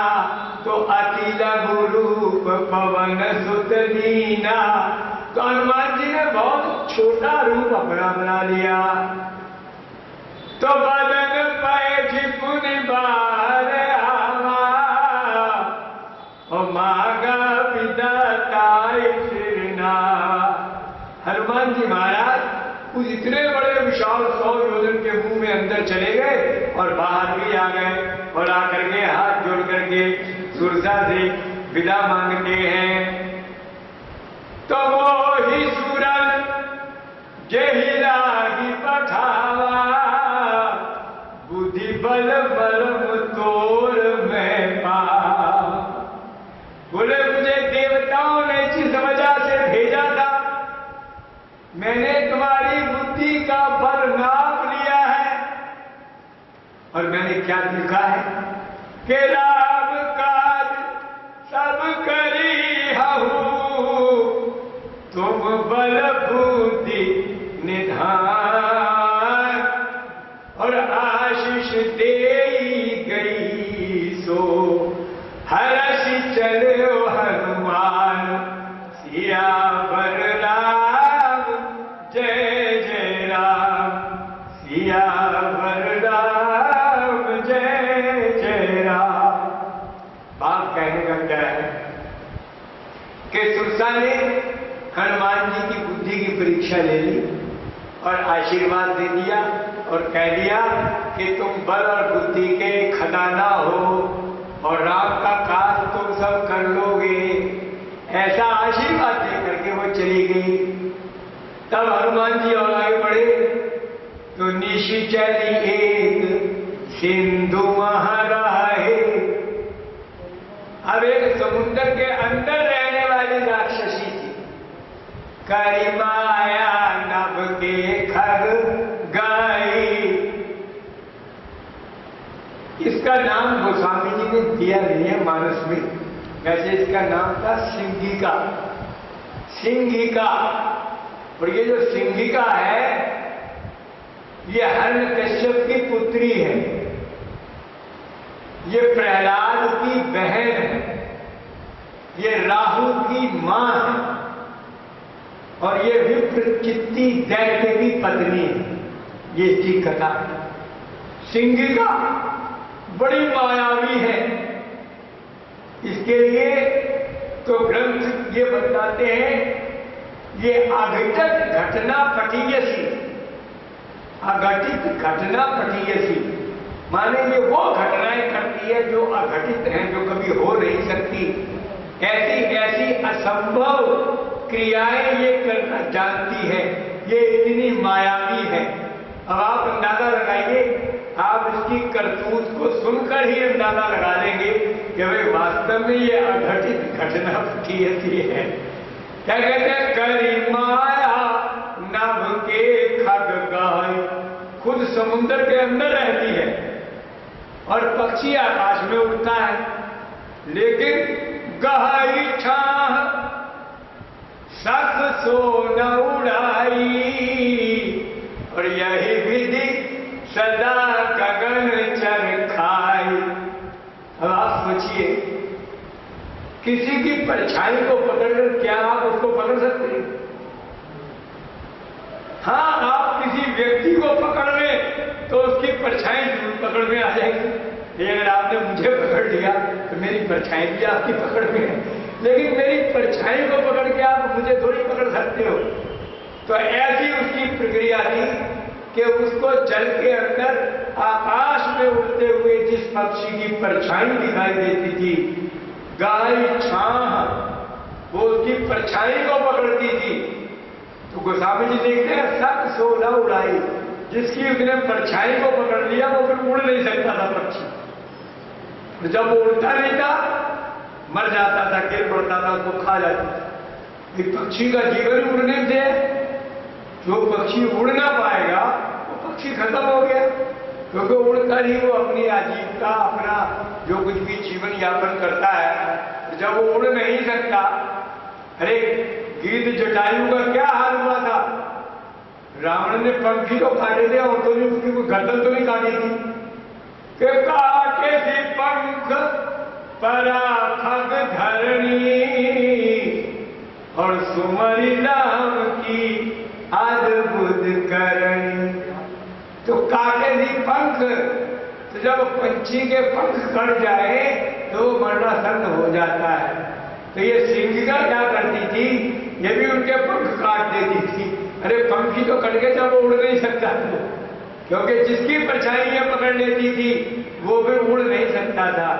तो अति लघु रूप पवन सुत दीना। तो हनुमान जी ने बहुत छोटा रूप अपना बना लिया। तो बदन पैठ पुनि बार आवा, और मांगा विदाताय सिरना। हनुमान जी महाराज उस इतने बड़े विशाल 100 योजन के मुंह में अंदर चले गए और बाहर भी आ गए, और आकर के हाथ जोड़ करके सुरसा से विदा मांगते हैं। तो वो ही सूरन जेहि लागी पठावा, बुद्धि बल बलम तोर में पा। बोले मुझे देवताओं ने जिस वजह से भेजा था, मैंने तुम्हारी बुद्धि का बल नाप लिया है, और मैंने क्या लिखा है कि राम काज सब करी हूँ, तुम बल बुद्धि निधान, और आशीष दे गई सो हर्ष चलो हनुमान सियावर राम, जय जय राम सियावर राम, जय जय राम। बात कहने का क्या है कि सुरसा ने हनुमान जी की बुद्धि की परीक्षा ले ली और आशीर्वाद दे दिया और कह दिया कि तुम बल और बुद्धि के खजाना हो और राम का काज तुम सब कर लोगे, ऐसा आशीर्वाद दे करके वो चली गई। तब हनुमान जी और आगे बढ़े तो निशि चली एक सिंधु महाराहे। अब एक समुद्र के अंदर रहने वाली राक्षसी थी, करी माया नभ के खग गाई। इसका नाम गोस्वामी जी ने दिया नहीं है मानस में, वैसे इसका नाम था सिंहिका। सिंहिका, और ये जो सिंहिका है ये हिरण्यकश्यप की पुत्री है, ये प्रहलाद की बहन है, ये राहु की मां है और ये विप्रचित्ती दैत्य की पत्नी है। ये इसकी कथा है। सिंहिका बड़ी मायावी है। इसके लिए तो ग्रंथ ये बताते हैं ये अघटित घटना पठीयसी, अघटित घटना पठीयसी, माने ये वो घटनाएं करती है जो अघटित हैं, जो कभी हो नहीं सकती। ऐसी ऐसी असंभव क्रियाएं ये करना जानती है, ये इतनी मायावी है। अब आप अंदाजा लगाइए, आप इसकी करतूत को सुनकर ही अंदाजा लगा देंगे कि भाई वास्तव में ये अघटित घटना पठीयसी है। क्या कहते हैं, करी माया नभ के खग गाय, खुद समुद्र के अंदर रहती है और पक्षी आकाश में उड़ता है, लेकिन गहरी छाह सख सो न उड़ाई, और यही विधि सदा गगन चर खाई। अब आप सोचिए, किसी की परछाई को पकड़कर क्या आप उसको पकड़ सकते हैं? हाँ, आप किसी व्यक्ति को पकड़ लें तो उसकी परछाई पकड़ में आ जाएगी। अगर आपने मुझे पकड़ लिया तो मेरी परछाई भी आपकी पकड़ में है, लेकिन मेरी परछाई को पकड़ के आप मुझे थोड़ी पकड़ सकते हो। तो ऐसी उसकी प्रक्रिया थी कि उसको जल के अंदर आकाश में उड़ते हुए जिस पक्षी की परछाई दिखाई देती थी, गाय छाह, वो उसकी परछाई को पकड़ती थी। तो गोस्वामी जी देखते हैं सक सोना उड़ाई, जिसकी उसने परछाई को पकड़ लिया वो फिर उड़ नहीं सकता था पक्षी। तो जब वो उड़ता नहीं था मर जाता था, गिर पड़ता था, उसको खा जाता था। एक पक्षी का जीवन उड़ने से, जो पक्षी उड़ ना पाएगा वो पक्षी खत्म हो गया, क्योंकि उड़कर ही वो अपनी आजीविका, अपना जो कुछ भी जीवन यापन करता है। जब वो उड़ नहीं सकता, अरे गीत जटायु का क्या हाल हुआ था, रावण ने पंखी तो काटे थे और तो उसकी गर्दन तो नहीं काटी थी कि काटे थी पंख परा खग धरणी, और सुमरी राम की अद्भुत करणी। तो काटे थी पंख, तो जब पंछी के पंख कट जाए तो वो मरणासन्न हो जाता है। तो ये सिंहिका क्या करती थी, ये भी उनके पंख काट देती थी। अरे पंखी तो कट गए, जब वो उड़ नहीं सकता था, क्योंकि जिसकी परछाई ये पकड़ लेती थी वो भी उड़ नहीं सकता था।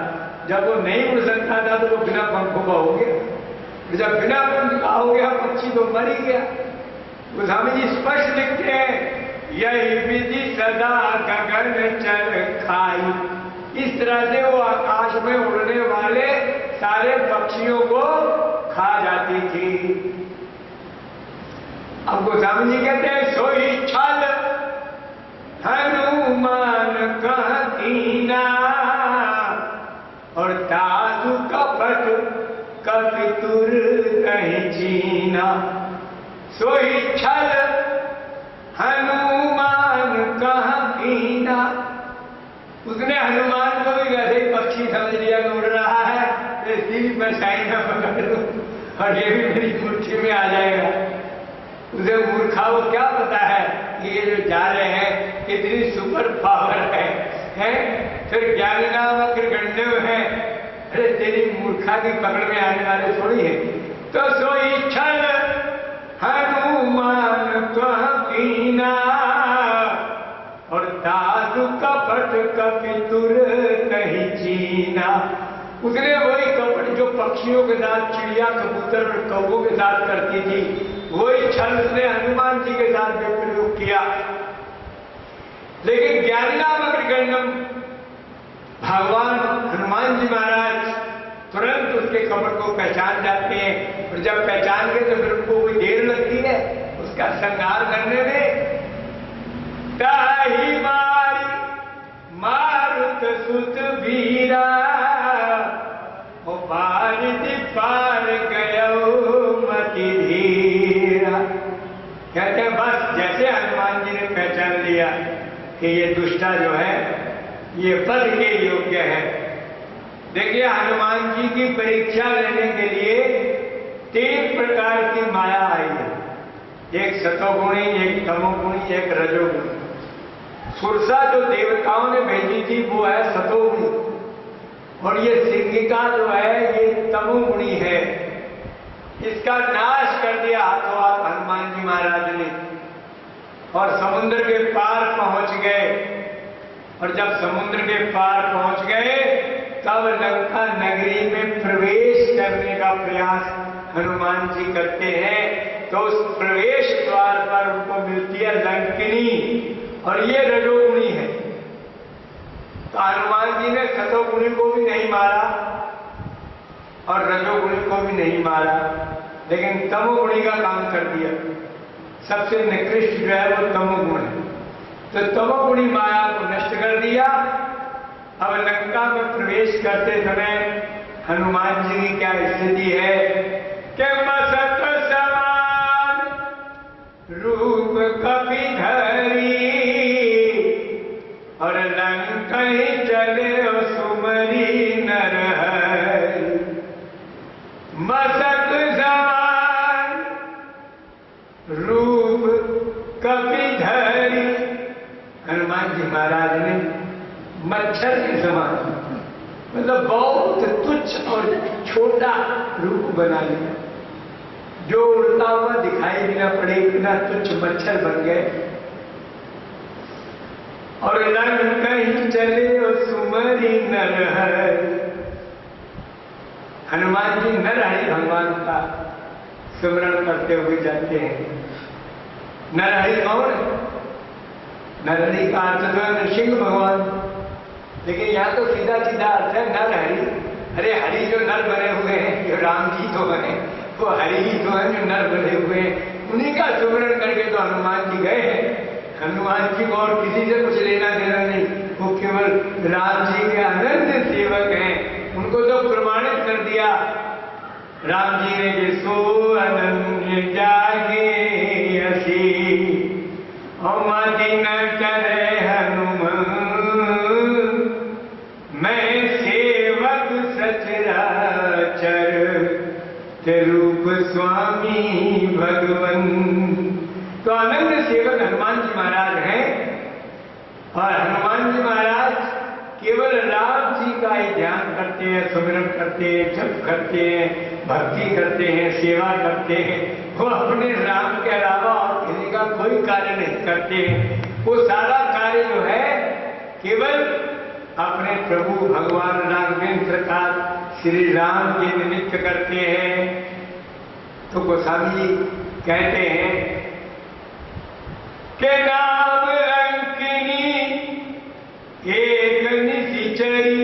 जब वो नहीं उड़ सकता था तो वो बिना पंखों का हो गया, जब बिना पंख का हो गया पक्षी तो मर ही गया। गोस्वामी जी स्पष्ट लिखते हैं, यही विधि सदा गगन चर खाई। इस तरह से वो आकाश में उड़ने वाले सारे पक्षियों को खा जाती थी। अब गोस्वामी जी कहते हैं, सोई छल हनुमान कहती कपितुर कहीं चीना, सोई छल हनुमान कहाँ कीना। उसने हनुमान को भी वैसे ही पक्षी समझ लिया कि उड़ रहा है, इसकी भी मैं साई न पकड़ लूं और ये भी मेरी मुट्ठी में आ जाएगा। उसे मूर्खा को क्या पता है कि ये जो जा रहे हैं कितनी सुपर पावर है? फिर ज्ञानी नाम अग्रगण्य है। अरे तेरी मूर्खा की पकड़ में आने वाले थोड़ी है। तो सोई छल हनुमान कह कीना, और दादु कपट कपितुर कहीं चीना। उसने वही कपट जो पक्षियों के साथ, चिड़िया कबूतर और कौवों के साथ करती थी, वही छल उसने हनुमान जी के साथ भी प्रयोग किया। लेकिन ज्ञानीनाम अग्रगण्यम भगवान हनुमान जी महाराज तुरंत उसके कपट को पहचान जाते हैं, और जब पहचान गए तो फिर उनको कोई देर लगती है उसका संहार करने में। ताही मारी मारुत सुत वीरा, ओ बारिधि पार गयो मति धीरा। कहते हैं बस जैसे हनुमान जी ने पहचान लिया कि ये दुष्टा जो है ये पद के योग्य है। देखिए हनुमान जी की परीक्षा लेने के लिए 3 प्रकार की माया आई है, एक सतोगुणी, एक तमोगुणी, एक रजोगुणी। सुरसा जो देवताओं ने भेजी थी वो है सतोगुणी, और ये सिंहिका जो है ये तमोगुणी है। इसका नाश कर दिया हाथों हाथ हनुमान जी महाराज ने, और समुद्र के पार पहुंच गए। और जब समुद्र के पार पहुंच गए तब लंका नगरी में प्रवेश करने का प्रयास हनुमान जी करते हैं। तो उस प्रवेश द्वार पर उनको मिलती है लंकिनी, और ये रजोगुणी है। तो हनुमान जी ने सतोगुणी को भी नहीं मारा और रजोगुणी को भी नहीं मारा, लेकिन तमोगुणी का काम कर दिया। सबसे निकृष्ट जो है वो तमोगुण है। तो तमोगुणी माया को नष्ट कर दिया। अब लंका में प्रवेश करते समय हनुमान जी की क्या स्थिति है कि मसत समान रूप कपिधरी, और लंका ही चले सुमरी नरहरि। मसत समान रूप कपिधरी, हनुमान जी महाराज ने मच्छर के समान, मतलब बहुत तुच्छ और छोटा रूप बना लिया। जो उड़ता हुआ दिखाई भी ना पड़े इतना तुच्छ मच्छर बन गए। और लंका ही चले और सुमरी नरहरि। हनुमान जी नरहरि भगवान का स्मरण करते हुए जाते हैं। नरहरि कौन है? नरहरि का अर्थ तो है नृसिंह भगवान, लेकिन यहाँ तो सीधा सीधा अर्थ है नरहरि। अरे हरि जो नर बने हुए हैं, जो राम जी तो बने, वो हरि ही तो है जो नर बने हुए हैं। उन्हीं का स्मरण करके तो हनुमान जी गए हैं। हनुमान जी को और किसी से कुछ लेना देना नहीं, वो केवल राम जी के अनंत सेवक हैं। उनको तो प्रमाणित कर दिया राम जी ने कि सो अनन्य जागे असी, मति न करे हनुमान, मैं सेवक सचराचर, रूप स्वामी भगवन। तो अनंत सेवक हनुमान जी महाराज हैं, और हनुमान जी महाराज केवल राम जी का ही ध्यान करते हैं, सुमिरन करते हैं, जप करते हैं, भक्ति करते हैं, सेवा करते हैं। वो अपने राम के अलावा और किसी का कोई कार्य नहीं करते हैं। वो सारा कार्य जो है केवल अपने प्रभु भगवान राघवेंद्र का, श्री राम के निमित्त करते हैं। तो गोस्वामी जी कहते हैं कि नाम लंकिनी एक निशिचरी,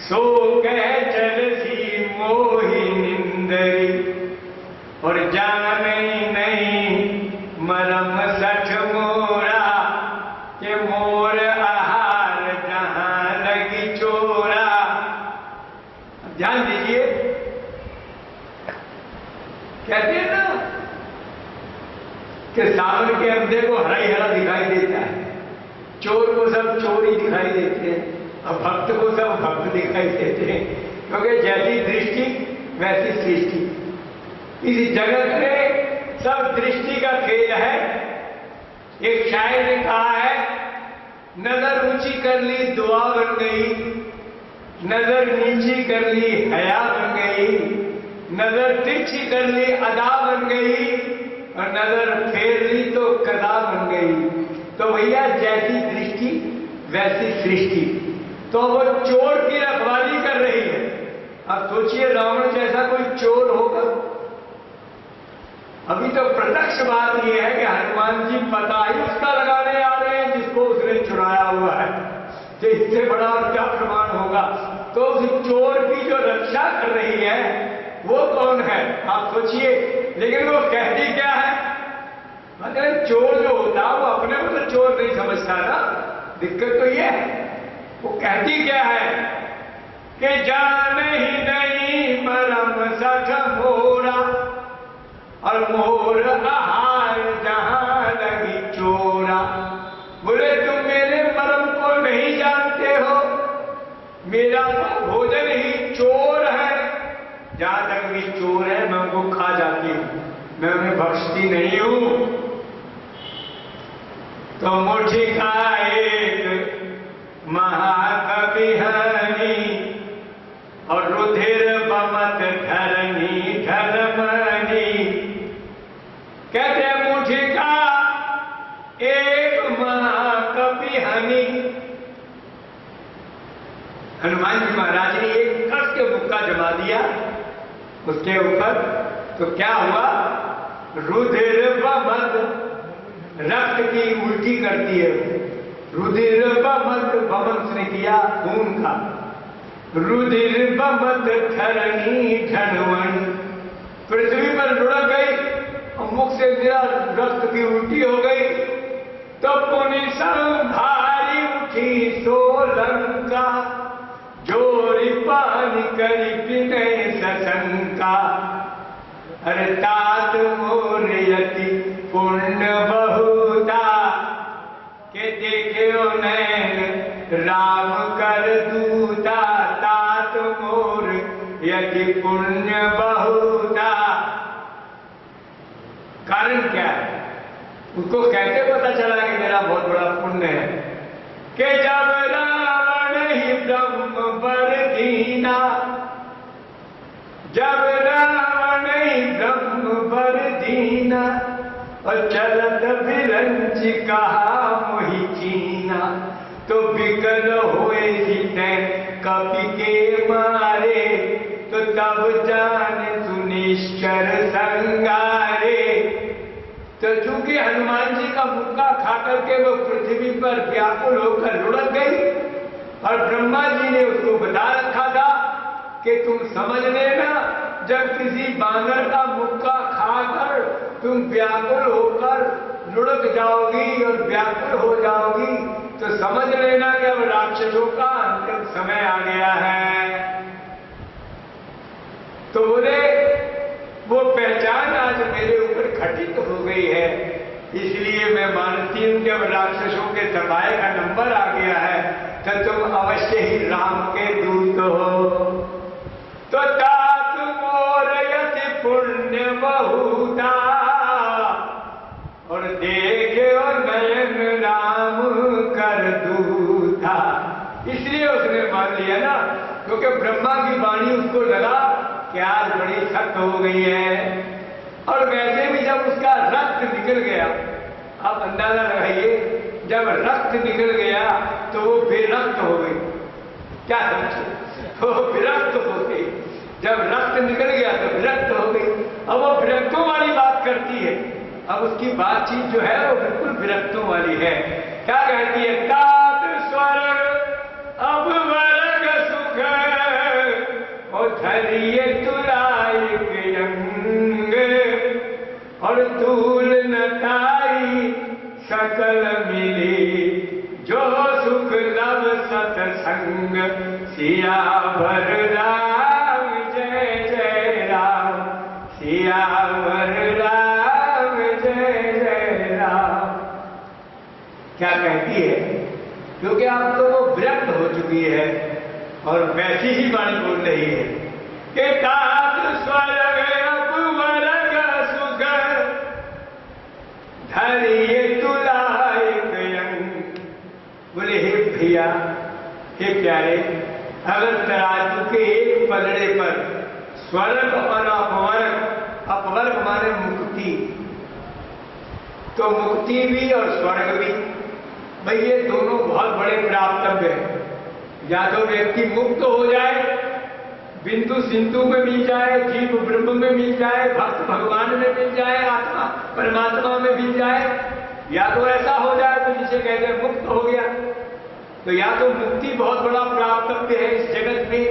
सो कह चलसी मोहि निंदरी, और जाने नहीं मरम सठ मोरा, के मोर आहार जहां लगी चोरा। ध्यान दीजिए, कि सावन के अंधे को हरा ही हरा दिखाई देता है, चोर को सब चोर ही दिखाई देते हैं, और भक्त को सब भक्त दिखाई देते हैं, क्योंकि जैसी दृष्टि वैसी सृष्टि। इस जगत में सब दृष्टि का खेल है। एक शायर ने कहा है, नजर ऊंची कर ली दुआ बन गई, नजर नीची कर ली हया बन गई, नजर तिरछी कर ली अदा बन गई, और नजर फेर ली तो कदा बन गई। तो भैया जैसी दृष्टि वैसी सृष्टि। तो वो चोर की रखवाली कर रही है। अब सोचिए रावण जैसा कोई चोर होगा। अभी तो प्रत्यक्ष बात यह है कि हनुमान जी पता ही उसका लगाने आ रहे हैं जिसको उसने चुराया हुआ है। तो इससे बड़ा और क्या प्रमाण होगा। तो उस चोर की जो रक्षा कर रही है वो कौन है आप सोचिए। लेकिन वो कहती क्या है, मतलब चोर जो होता है वो अपने को तो चोर नहीं समझता ना। दिक्कत तो ये है, वो कहती क्या है कि जान ही नहीं परम सख मोरा, और मोर आहार जहां लगी चोरा। बोले तुम मेरे परम को नहीं जानते हो, मेरा भोजन ही चोर है। जहां तक भी चोर है मैं उनको खा जाती हूं, मैं उन्हें बख्शती नहीं हूं। तो मुठी का एक महाकवि हनी, और रुधिर बमत धरनी धर्मनी। कहते हैं मुठी का एक महाकवि हनी। हनुमान जी महाराज ने एक कस के मुक्का जमा दिया उसके ऊपर, तो क्या हुआ, रुधिर बमत, रक्त की उल्टी करती है। रुधिर बमत, बमन ने किया खून का, रुधिर बमत धरनी धनवन। पृथ्वी पर लुढ़क गई और मुख से गिरा, रक्त की उल्टी हो गई। तो पुनि संभारी उठी सोलंका, जोरी पानी करी विनय सशंका। अरे तात मोर यति पुण्य बहुता, के देखे नैन राम कर दूता। तात मोर यति पुण्य बहुता। कारण क्या है, उसको कैसे पता चला कि मेरा बहुत बड़ा पुण्य है। कि जब रावण ही ब्रह्म बर दीना, जब रावण ही ब्रह्म बर दीना, और चलत विरंच कहा मोहि चीना। तो विकल होए सीते कपि के मारे, तो तब जान सुनिश्चर संगारे। तो चूंकि हनुमान जी का मुक्का खा करके वो पृथ्वी पर व्याकुल होकर लुढ़क गई, और ब्रह्मा जी ने उसको बता रखा था कि तुम समझ लेना, जब किसी बानर का मुक्का खाकर तुम व्याकुल होकर लुढ़क जाओगी और व्याकुल हो जाओगी, तो समझ लेना कि अब राक्षसों का अंतिम समय आ गया है। तो बोले वो पहचान आज मेरे ऊपर घटित हो गई है, इसलिए मैं मानती हूं कि अब राक्षसों के सफाई का नंबर आ गया है, तो तुम अवश्य ही राम के दूत हो। तो तात मोर यति पुण्य बहुता, और देखे और नयन राम कर दूता। इसलिए उसने मान लिया ना, क्योंकि ब्रह्मा की वाणी उसको लगा कि आज बड़ी सख्त हो गई है। और वैसे भी जब उसका रक्त निकल गया, आप अंदाजा लगाइए, जब रक्त निकल गया तो वो बेरक्त हो गई। क्या समझे, वो विरक्त हो गई। जब रक्त निकल गया तो विरक्त हो गई। अब वो विरक्तों वाली बात करती है। अब उसकी बातचीत जो है वो बिल्कुल विरक्तों वाली है। क्या कहती है, तात स्वर्ग अब वर्ग सुख, और धरिए तुलाई के अंग, और तूल नताई सकल मिली, जो सुख लब सतसंग। सियावर राम जय जय राम, सियावर राम जय जय क्या कहती है, क्योंकि अब तो वो विरक्त हो चुकी है और वैसी ही वाणी बोल रही है कि तात स्वर्ग अपवर्ग सुख धरिए तुलाए गयंग। बोले हे भैया, हे प्यारे, अगर तराजू के एक पलड़े पर स्वर्ग और अपवर्ग, अपवर्ग माने मुक्ति, तो मुक्ति भी और स्वर्ग भी, भाई ये दोनों बहुत बड़े प्राप्तव्य हैं। या तो व्यक्ति मुक्त हो जाए, बिंदु सिंधु में मिल जाए, जीव ब्रह्म में मिल जाए, भक्त भगवान में मिल जाए, आत्मा परमात्मा में मिल जाए, या तो ऐसा हो जाए तो जिसे कहते हैं मुक्त हो गया। तो या तो मुक्ति बहुत बड़ा प्राप्तव्य है इस जगत में,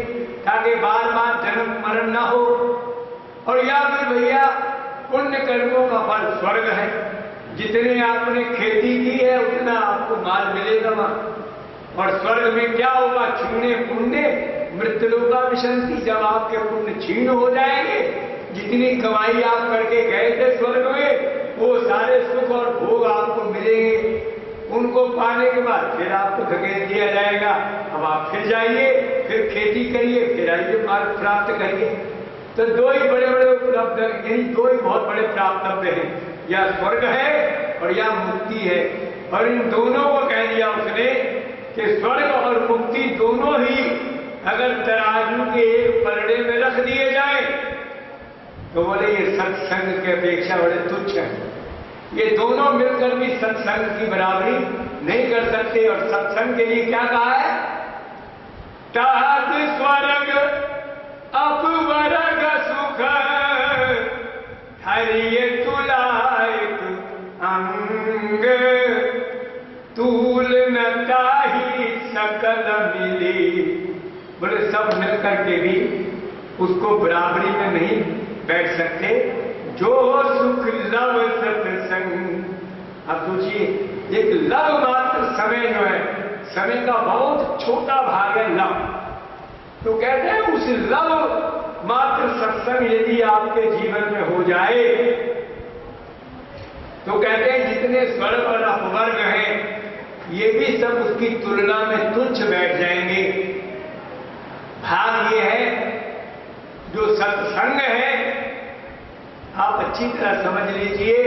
ताकि बार बार जन्म मरण ना हो, और या फिर भैया पुण्य कर्मों का फल स्वर्ग है। जितने आपने खेती की है उतना आपको माल मिलेगा वहां। और स्वर्ग में क्या होगा, क्षीणे पुण्य मृत्युलोका विशंति, जब आपके पुण्य क्षीण हो जाएंगे, जितनी कमाई आप करके गए थे स्वर्ग में, वो सारे सुख और भोग आपको मिलेंगे। उनको पाने के बाद फिर आपको धकेल दिया जाएगा, अब आप फिर जाइए, फिर खेती करिए, फिर आइए माल प्राप्त करिए। तो दो ही बड़े बड़े उपलब्ध, यानी दो ही बहुत बड़े प्राप्तव्य हैं, या स्वर्ग है और या मुक्ति है। और इन दोनों को कह दिया उसने कि स्वर्ग और मुक्ति दोनों ही अगर तराजू के एक पलड़े में रख दिए जाए तो बोले ये सत्संग की अपेक्षा बड़े तुच्छ है। ये दोनों मिलकर भी सत्संग की बराबरी नहीं कर सकते। और सत्संग के लिए क्या कहा है, तात स्वर्ग अपवर्ग सुख धरिए तुलायक अंग तूल न ताही सकल मिली। बोले सब मिलकर के भी उसको बराबरी में नहीं बैठ सकते। जो सुख लव सत्संग, अब सोचिए एक लव मात्र समय जो है, समय का बहुत छोटा भाग है लव, तो कहते हैं उस लव मात्र सत्संग यदि आपके जीवन में हो जाए तो कहते हैं जितने स्वर्ग और अपवर्ग हैं ये भी सब उसकी तुलना में तुच्छ बैठ जाएंगे। भाग ये है जो सत्संग है, आप अच्छी तरह समझ लीजिए,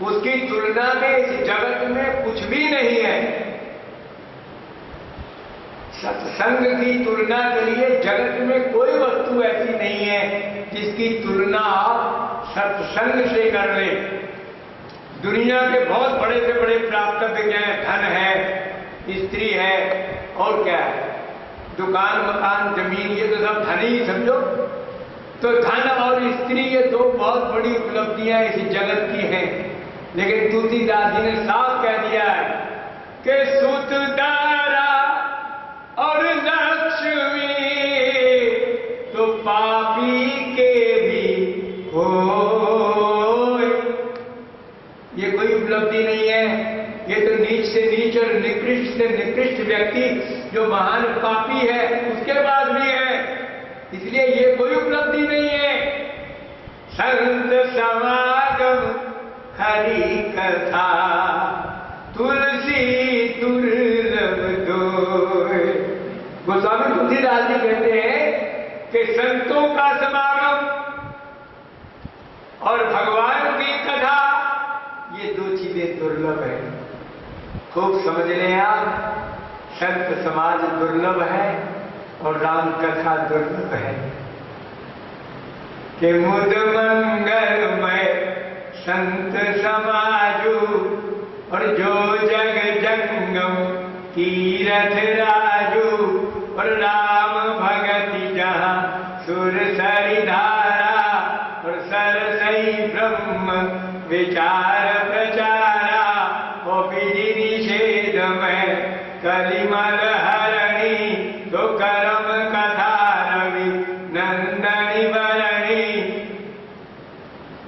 उसकी तुलना में इस जगत में कुछ भी नहीं है। सत्संग की तुलना के लिए जगत में कोई वस्तु ऐसी नहीं है जिसकी तुलना आप सत्संग से कर ले। दुनिया के बहुत बड़े से बड़े प्राप्तव्य क्या है, धन है, स्त्री है, और क्या है, दुकान मकान जमीन, ये तो सब धन ही समझो। तो धन और स्त्री ये दो बहुत बड़ी उपलब्धियां इस जगत की हैं। लेकिन तुलसीदास जी ने साफ कह दिया है कि सुत दारा और लक्ष्मी तो पापी के भी हो, ये कोई उपलब्धि नहीं है। ये तो नीच से नीच और निकृष्ट से निकृष्ट व्यक्ति जो महान पापी है उसके पास भी है, इसलिए ये कोई उपलब्धि नहीं है। संत समागम हरि कथा तुलसी दुर्लभ दोय। गोस्वामी तुलसीदास जी कहते हैं कि संतों का समागम और भगवान की कथा ये दो चीजें दुर्लभ है। खूब समझ लें आप, संत समाज दुर्लभ है और राम कथा दुर्लभ है। कि मुद मंगलमय संत समाजू और जो जग जंगम तीरथ राजू और राम भगति जहाँ सुर सरी धारा और सरसई ब्रह्म विचार प्रचारा और विधि निषेध में कलिमल हरणी तो कर्म कथा रवि नंदनी वरणी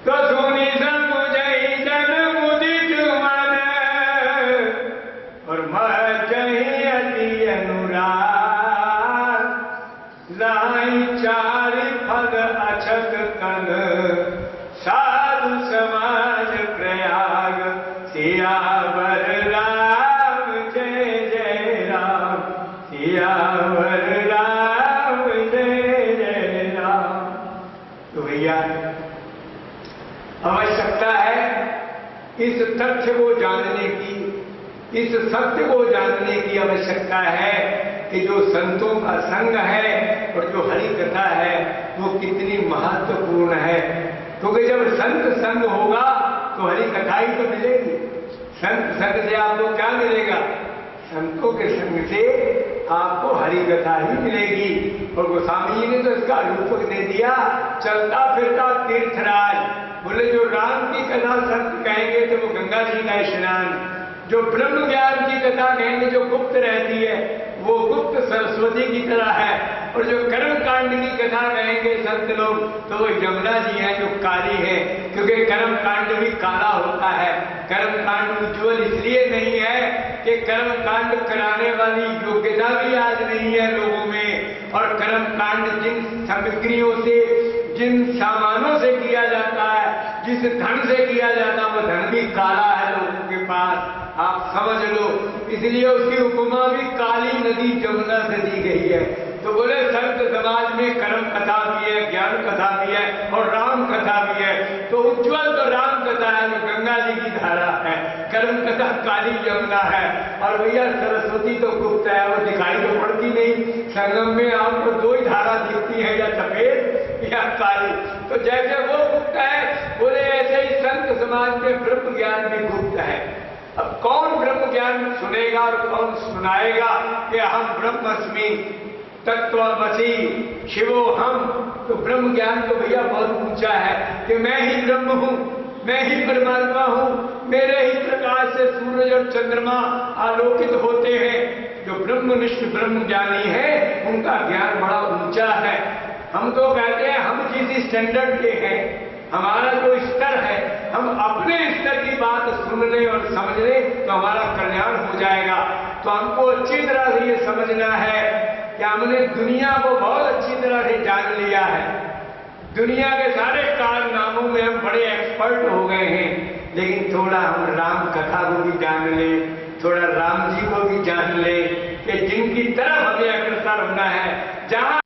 तो सुनी समुझई जन मुदित मन और मचही अति अनुराग लाई चार फल अछत कन साधु समाज प्रयाग सियावर तथ्य को जानने की, इस सत्य को जानने की आवश्यकता है कि जो संतों का संग है और जो हरि कथा है वो कितनी महत्वपूर्ण है। क्योंकि जब संत संग होगा तो हरि कथा ही तो मिलेगी। संत संग से आपको क्या मिलेगा? संतों के संग से आपको हरि कथा ही मिलेगी। और गोस्वामी जी ने तो इसका रूपक दे दिया, चलता फिरता तीर्थराज। बोले जो राम की कथा संत कहेंगे तो वो गंगा जी का स्नान, जो ब्रह्म ज्ञान की कथा कहेंगे जो गुप्त रहती है वो गुप्त सरस्वती की तरह है, और जो कर्म कांड की कथा कहेंगे संत लोग तो वो यमुना जी हैं जो काली है, क्योंकि कर्म कांड भी काला होता है। कर्म कांड उज्ज्वल इसलिए नहीं है कि कर्म कांड कराने वाली योग्यता भी आज नहीं है लोगों में, और कर्म कांड जिन सामग्रियों से, जिन सामानों से किया जाता है, जिस धन से किया जाता है वो धन भी काला है लोगों के पास, आप समझ लो। इसलिए उसकी उपमा भी काली नदी यमुना से दी गई है। तो बोले संत समाज में कर्म कथा भी है, ज्ञान कथा भी है और राम कथा भी है। तो उज्ज्वल तो राम कथा है जो गंगा जी की धारा है, कर्म कथा काली यमुना है, और भैया सरस्वती तो गुप्त है, वो दिखाई तो पड़ती नहीं। संगम में आपको दो ही धारा दिखती है, या सफेद या काली। तो जैसे वो गुप्त है बोले ऐसे ही संत समाज में ब्रह्म ज्ञान भी गुप्त है। अब कौन ब्रह्म ज्ञान सुनेगा और कौन सुनाएगा कि हम ब्रह्मस्मि तत्त्वमसि शिवो हम। तो ब्रह्म ज्ञान तो भैया बहुत ऊंचा है कि मैं ही ब्रह्म हूँ, मैं ही परमात्मा हूँ, मेरे ही प्रकाश से सूरज और चंद्रमा आलोकित होते हैं। जो ब्रह्मनिष्ठ ब्रह्म ज्ञानी है उनका ज्ञान बड़ा ऊंचा है। हम तो कहते हैं हम जिस स्टैंडर्ड के हैं, हमारा जो स्तर है, हम अपने स्तर की बात सुन लें और समझ लें तो हमारा कल्याण हो जाएगा। तो हमको अच्छी तरह से ये समझना है कि हमने दुनिया को बहुत अच्छी तरह से जान लिया है, दुनिया के सारे कारनामों में हम बड़े एक्सपर्ट हो गए हैं, लेकिन थोड़ा हम राम कथा को भी जान लें, थोड़ा राम जी को भी जान लें कि जिनकी तरफ हमें अग्रसर होना है, जहां